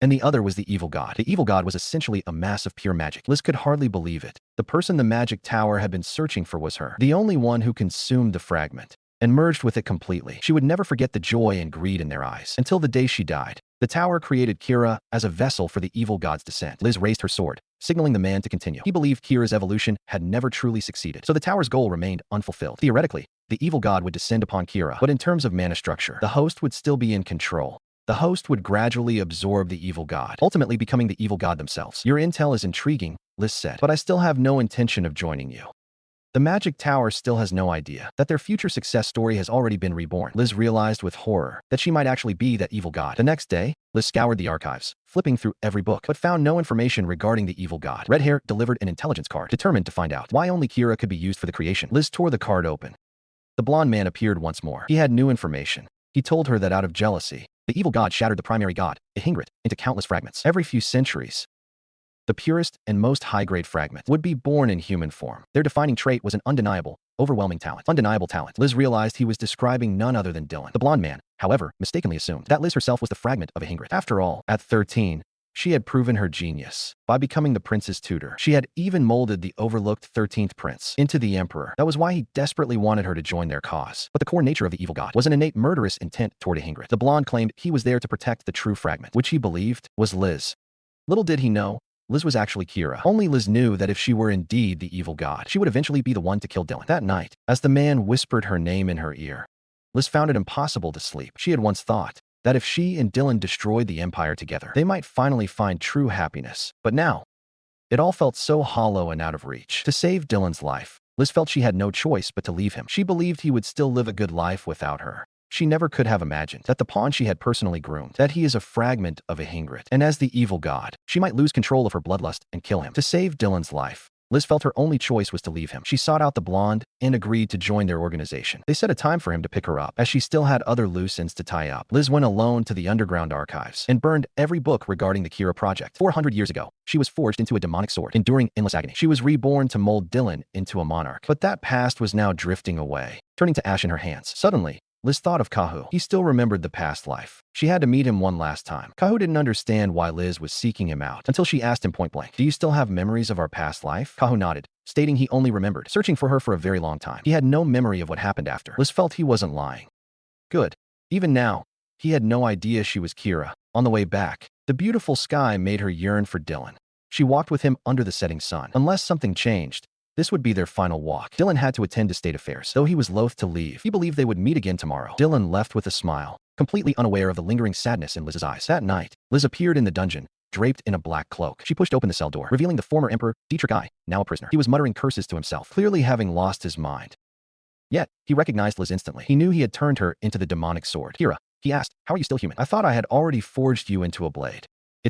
and the other was the evil god. The evil god was essentially a mass of pure magic. Liz could hardly believe it. The person the magic tower had been searching for was her, the only one who consumed the fragment and merged with it completely. She would never forget the joy and greed in their eyes until the day she died. The tower created Kira as a vessel for the evil god's descent. Liz raised her sword, signaling the man to continue. He believed Kira's evolution had never truly succeeded, so the tower's goal remained unfulfilled. Theoretically, the evil god would descend upon Kira, but in terms of mana structure, the host would still be in control. The host would gradually absorb the evil god, ultimately becoming the evil god themselves. Your intel is intriguing, Liz said, but I still have no intention of joining you. The Magic Tower still has no idea that their future success story has already been reborn. Liz realized with horror that she might actually be that evil god. The next day, Liz scoured the archives, flipping through every book, but found no information regarding the evil god. Red Hair delivered an intelligence card, determined to find out why only Kira could be used for the creation. Liz tore the card open. The blonde man appeared once more. He had new information. He told her that out of jealousy, the evil god shattered the primary god, Ihingrit, into countless fragments. Every few centuries, the purest and most high-grade fragment would be born in human form. Their defining trait was an undeniable, overwhelming talent. Undeniable talent. Liz realized he was describing none other than Dylan. The blonde man, however, mistakenly assumed that Liz herself was the fragment of Ihingrit. After all, at 13, she had proven her genius by becoming the prince's tutor. She had even molded the overlooked 13th prince into the emperor. That was why he desperately wanted her to join their cause. But the core nature of the evil god was an innate murderous intent toward Ihingrit. The blonde claimed he was there to protect the true fragment, which he believed was Liz. Little did he know, Liz was actually Kira. Only Liz knew that if she were indeed the evil god, she would eventually be the one to kill Dylan. That night, as the man whispered her name in her ear, Liz found it impossible to sleep. She had once thought that if she and Dylan destroyed the Empire together, they might finally find true happiness. But now, it all felt so hollow and out of reach. To save Dylan's life, Liz felt she had no choice but to leave him. She believed he would still live a good life without her. She never could have imagined that the pawn she had personally groomed, that he is a fragment of Ihingrit, and as the evil god, she might lose control of her bloodlust and kill him. To save Dylan's life, Liz felt her only choice was to leave him. She sought out the blonde and agreed to join their organization. They set a time for him to pick her up, as she still had other loose ends to tie up. Liz went alone to the underground archives and burned every book regarding the Kira project. 400 years ago, she was forged into a demonic sword, enduring endless agony. She was reborn to mold Dylan into a monarch. But that past was now drifting away, turning to ash in her hands. Suddenly, Liz thought of Kahu. He still remembered the past life. She had to meet him one last time. Kahu didn't understand why Liz was seeking him out until she asked him point blank, "Do you still have memories of our past life?" Kahu nodded, stating he only remembered searching for her for a very long time. He had no memory of what happened after. Liz felt he wasn't lying. Good. Even now, he had no idea she was Kira. On the way back, the beautiful sky made her yearn for Dylan. She walked with him under the setting sun. Unless something changed, this would be their final walk. Dylan had to attend to state affairs. Though he was loath to leave, he believed they would meet again tomorrow. Dylan left with a smile, completely unaware of the lingering sadness in Liz's eyes. That night, Liz appeared in the dungeon, draped in a black cloak. She pushed open the cell door, revealing the former emperor, Dietrich, now a prisoner. He was muttering curses to himself, clearly having lost his mind. Yet, he recognized Liz instantly. He knew he had turned her into the demonic sword. "Kira," he asked, "how are you still human? I thought I had already forged you into a blade."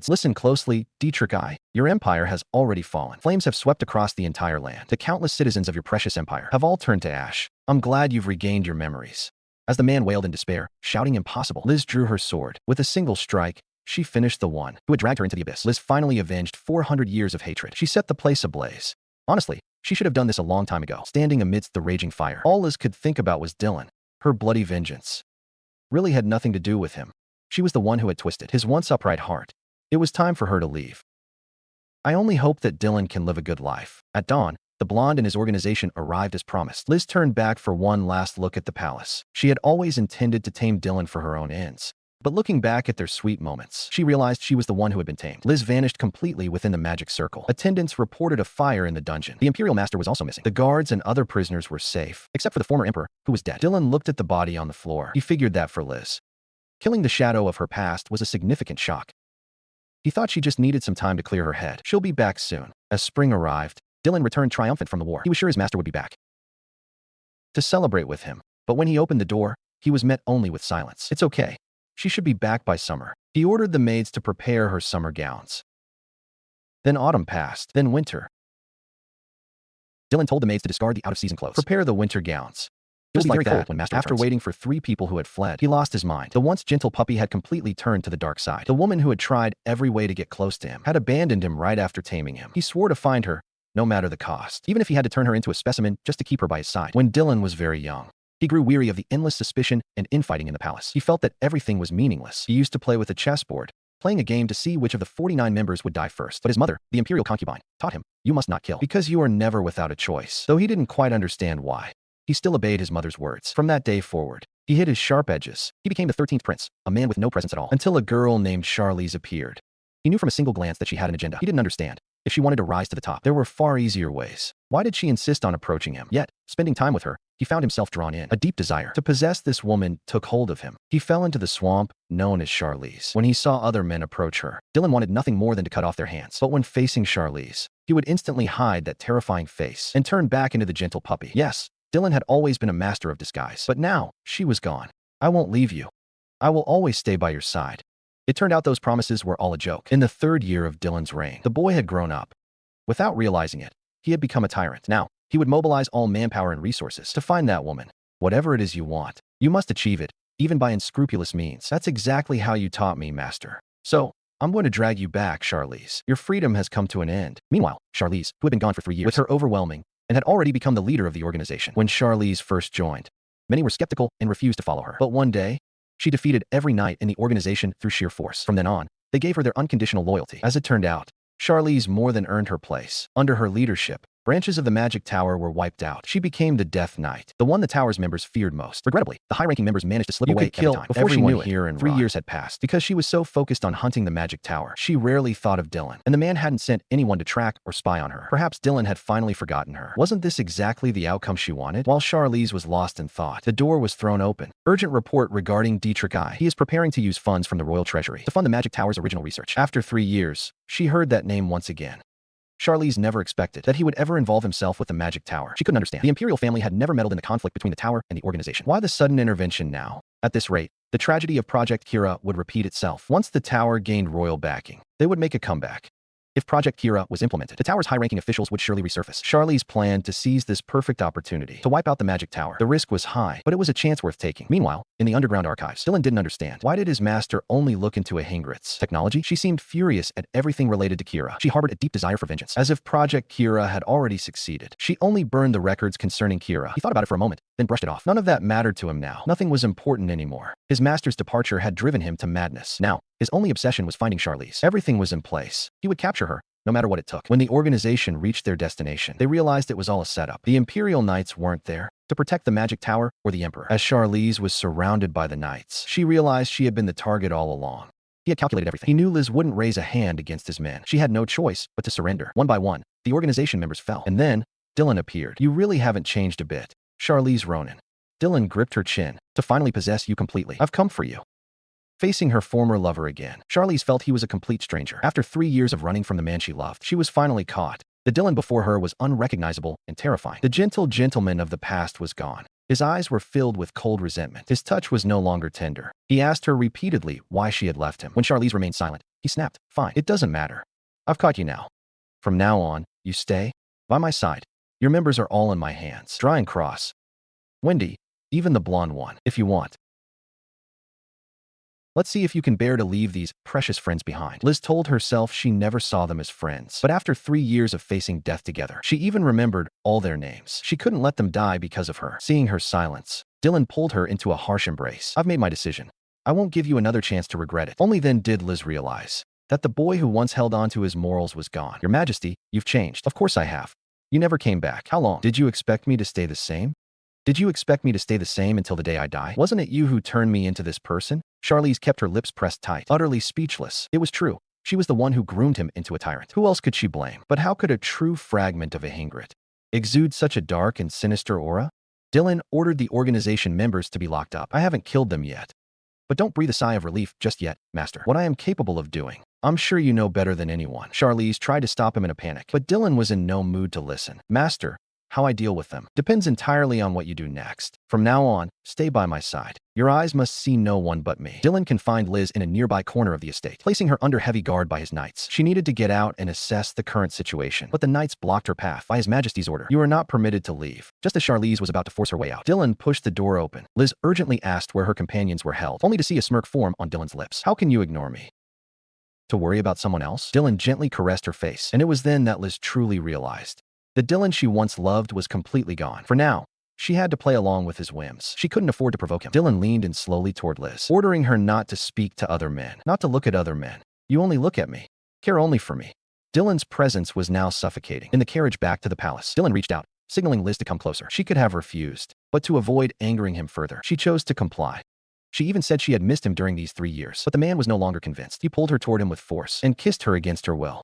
Listen closely, Dietrich. Your empire has already fallen. Flames have swept across the entire land. The countless citizens of your precious empire have all turned to ash. I'm glad you've regained your memories. As the man wailed in despair, shouting impossible, Liz drew her sword. With a single strike, she finished the one who had dragged her into the abyss. Liz finally avenged 400 years of hatred. She set the place ablaze. Honestly, she should have done this a long time ago. Standing amidst the raging fire, all Liz could think about was Dylan. Her bloody vengeance really had nothing to do with him. She was the one who had twisted his once upright heart. It was time for her to leave. I only hope that Dylan can live a good life. At dawn, the blonde and his organization arrived as promised. Liz turned back for one last look at the palace. She had always intended to tame Dylan for her own ends. But looking back at their sweet moments, she realized she was the one who had been tamed. Liz vanished completely within the magic circle. Attendants reported a fire in the dungeon. The Imperial Master was also missing. The guards and other prisoners were safe, except for the former emperor, who was dead. Dylan looked at the body on the floor. He figured that for Liz, killing the shadow of her past was a significant shock. He thought she just needed some time to clear her head. She'll be back soon. As spring arrived, Dylan returned triumphant from the war. He was sure his master would be back to celebrate with him. But when he opened the door, he was met only with silence. It's okay. She should be back by summer. He ordered the maids to prepare her summer gowns. Then autumn passed. Then winter. Dylan told the maids to discard the out-of-season clothes. Prepare the winter gowns. It will be very cold when Master returns. After waiting for 3 people who had fled, he lost his mind. The once gentle puppy had completely turned to the dark side. The woman who had tried every way to get close to him had abandoned him right after taming him. He swore to find her, no matter the cost, even if he had to turn her into a specimen just to keep her by his side. When Dylan was very young, he grew weary of the endless suspicion and infighting in the palace. He felt that everything was meaningless. He used to play with a chessboard, playing a game to see which of the 49 members would die first. But his mother, the imperial concubine, taught him, "You must not kill, because you are never without a choice." Though he didn't quite understand why, he still obeyed his mother's words. From that day forward, He hid his sharp edges. He became the 13th prince, a man with no presence at all, until a girl named Charlize appeared. He knew from a single glance that she had an agenda. He didn't understand. If she wanted to rise to the top, there were far easier ways. Why did she insist on approaching him? Yet, spending time with her, he found himself drawn in. A deep desire to possess this woman took hold of him. He fell into the swamp known as Charlize. When he saw other men approach her, Dylan wanted nothing more than to cut off their hands. But when facing Charlize, he would instantly hide that terrifying face and turn back into the gentle puppy. Yes, Dylan had always been a master of disguise. But now, she was gone. I won't leave you. I will always stay by your side. It turned out those promises were all a joke. In the 3rd year of Dylan's reign, the boy had grown up. Without realizing it, he had become a tyrant. Now, he would mobilize all manpower and resources to find that woman. Whatever it is you want, you must achieve it, even by unscrupulous means. That's exactly how you taught me, master. So, I'm going to drag you back, Charlize. Your freedom has come to an end. Meanwhile, Charlize, who had been gone for 3 years, with her overwhelming, and had already become the leader of the organization. When Charlize first joined, many were skeptical and refused to follow her. But one day, she defeated every knight in the organization through sheer force. From then on, they gave her their unconditional loyalty. As it turned out, Charlize more than earned her place. Under her leadership, branches of the Magic Tower were wiped out. She became the Death Knight, the one the tower's members feared most. Regrettably, the high-ranking members managed to slip away every time. Before she knew it, here and 3 years had passed. Because she was so focused on hunting the Magic Tower, she rarely thought of Dylan, and the man hadn't sent anyone to track or spy on her. Perhaps Dylan had finally forgotten her. Wasn't this exactly the outcome she wanted? While Charlize was lost in thought, the door was thrown open. Urgent report regarding Dietrich I. He is preparing to use funds from the Royal Treasury to fund the Magic Tower's original research. After 3 years, she heard that name once again. Charlize never expected that he would ever involve himself with the Magic Tower. She couldn't understand. The Imperial family had never meddled in the conflict between the tower and the organization. Why the sudden intervention now? At this rate, the tragedy of Project Kira would repeat itself. Once the tower gained royal backing, they would make a comeback. If Project Kira was implemented, the tower's high-ranking officials would surely resurface. Charlize planned to seize this perfect opportunity to wipe out the Magic Tower. The risk was high, but it was a chance worth taking. Meanwhile, in the underground archives, Dylan didn't understand. Why did his master only look into a Hingrit's technology? She seemed furious at everything related to Kira. She harbored a deep desire for vengeance, as if Project Kira had already succeeded. She only burned the records concerning Kira. He thought about it for a moment, then brushed it off. None of that mattered to him now. Nothing was important anymore. His master's departure had driven him to madness. Now, his only obsession was finding Charlize. Everything was in place. He would capture her, no matter what it took. When the organization reached their destination, they realized it was all a setup. The Imperial Knights weren't there to protect the Magic Tower or the Emperor. As Charlize was surrounded by the Knights, she realized she had been the target all along. He had calculated everything. He knew Liz wouldn't raise a hand against his men. She had no choice but to surrender. One by one, the organization members fell. And then, Dylan appeared. You really haven't changed a bit, Charlize Ronan. Dylan gripped her chin. To finally possess you completely. I've come for you. Facing her former lover again, Charlize felt he was a complete stranger. After 3 years of running from the man she loved, she was finally caught. The Dylan before her was unrecognizable and terrifying. The gentle gentleman of the past was gone. His eyes were filled with cold resentment. His touch was no longer tender. He asked her repeatedly why she had left him. When Charlize remained silent, he snapped, "Fine, it doesn't matter. I've caught you now. From now on, you stay by my side. Your members are all in my hands. Dry and cross. Wendy, even the blonde one, if you want. Let's see if you can bear to leave these precious friends behind." Liz told herself she never saw them as friends. But after 3 years of facing death together, she even remembered all their names. She couldn't let them die because of her. Seeing her silence, Dylan pulled her into a harsh embrace. "I've made my decision. I won't give you another chance to regret it." Only then did Liz realize that the boy who once held on to his morals was gone. "Your Majesty, you've changed." "Of course I have. You never came back." "How long? Did you expect me to stay the same? Did you expect me to stay the same until the day I die? Wasn't it you who turned me into this person?" Charlize kept her lips pressed tight, utterly speechless. It was true. She was the one who groomed him into a tyrant. Who else could she blame? But how could a true fragment of a Hingrit exude such a dark and sinister aura? Dylan ordered the organization members to be locked up. "I haven't killed them yet. But don't breathe a sigh of relief just yet, Master. What I am capable of doing, I'm sure you know better than anyone." Charlize tried to stop him in a panic, but Dylan was in no mood to listen. "Master, how I deal with them depends entirely on what you do next. From now on, stay by my side. Your eyes must see no one but me." Dylan confined Liz in a nearby corner of the estate, placing her under heavy guard by his knights. She needed to get out and assess the current situation, but the knights blocked her path. By His Majesty's order, you are not permitted to leave. Just as Charlize was about to force her way out, Dylan pushed the door open. Liz urgently asked where her companions were held, only to see a smirk form on Dylan's lips. "How can you ignore me? To worry about someone else?" Dylan gently caressed her face, and it was then that Liz truly realized the Dylan she once loved was completely gone. For now, she had to play along with his whims. She couldn't afford to provoke him. Dylan leaned in slowly toward Liz, ordering her not to speak to other men, not to look at other men. "You only look at me. Care only for me." Dylan's presence was now suffocating. In the carriage back to the palace, Dylan reached out, signaling Liz to come closer. She could have refused, but to avoid angering him further, she chose to comply. She even said she had missed him during these 3 years, but the man was no longer convinced. He pulled her toward him with force and kissed her against her will.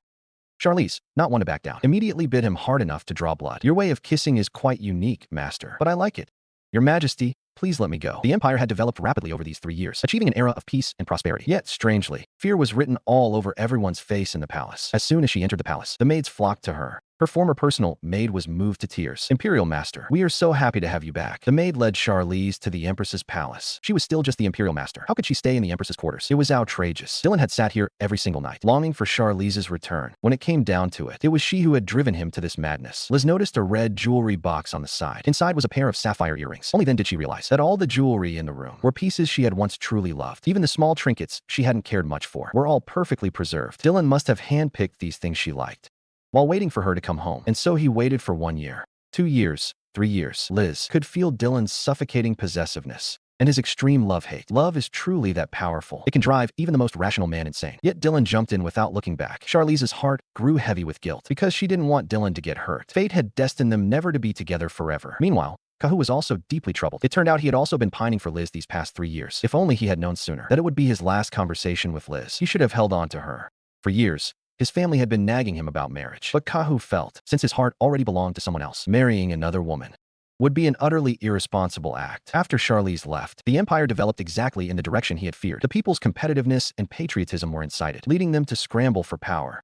Charlize, not one to back down, immediately bit him hard enough to draw blood. "Your way of kissing is quite unique, master, but I like it. Your Majesty, please let me go." The empire had developed rapidly over these 3 years, achieving an era of peace and prosperity. Yet, strangely, fear was written all over everyone's face in the palace. As soon as she entered the palace, the maids flocked to her. Her former personal maid was moved to tears. "Imperial Master, we are so happy to have you back." The maid led Charlize to the Empress's palace. She was still just the Imperial Master. How could she stay in the Empress's quarters? It was outrageous. Dylan had sat here every single night, longing for Charlize's return. When it came down to it, it was she who had driven him to this madness. Liz noticed a red jewelry box on the side. Inside was a pair of sapphire earrings. Only then did she realize that all the jewelry in the room were pieces she had once truly loved. Even the small trinkets she hadn't cared much for were all perfectly preserved. Dylan must have handpicked these things she liked while waiting for her to come home. And so he waited for 1 year, 2 years, 3 years. Liz could feel Dylan's suffocating possessiveness and his extreme love-hate. Love is truly that powerful. It can drive even the most rational man insane. Yet Dylan jumped in without looking back. Charlize's heart grew heavy with guilt because she didn't want Dylan to get hurt. Fate had destined them never to be together forever. Meanwhile, Kahu was also deeply troubled. It turned out he had also been pining for Liz these past 3 years. If only he had known sooner that it would be his last conversation with Liz. He should have held on to her. For years, his family had been nagging him about marriage, but Kahu felt, since his heart already belonged to someone else, marrying another woman would be an utterly irresponsible act. After Charlize left, the empire developed exactly in the direction he had feared. The people's competitiveness and patriotism were incited, leading them to scramble for power.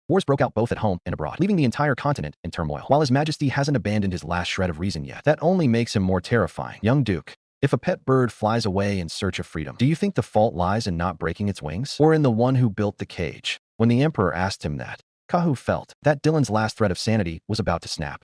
Wars broke out both at home and abroad, leaving the entire continent in turmoil. While His Majesty hasn't abandoned his last shred of reason yet, that only makes him more terrifying. Young Duke, if a pet bird flies away in search of freedom, do you think the fault lies in not breaking its wings, or in the one who built the cage? When the Emperor asked him that, Kahu felt that Dylan's last thread of sanity was about to snap.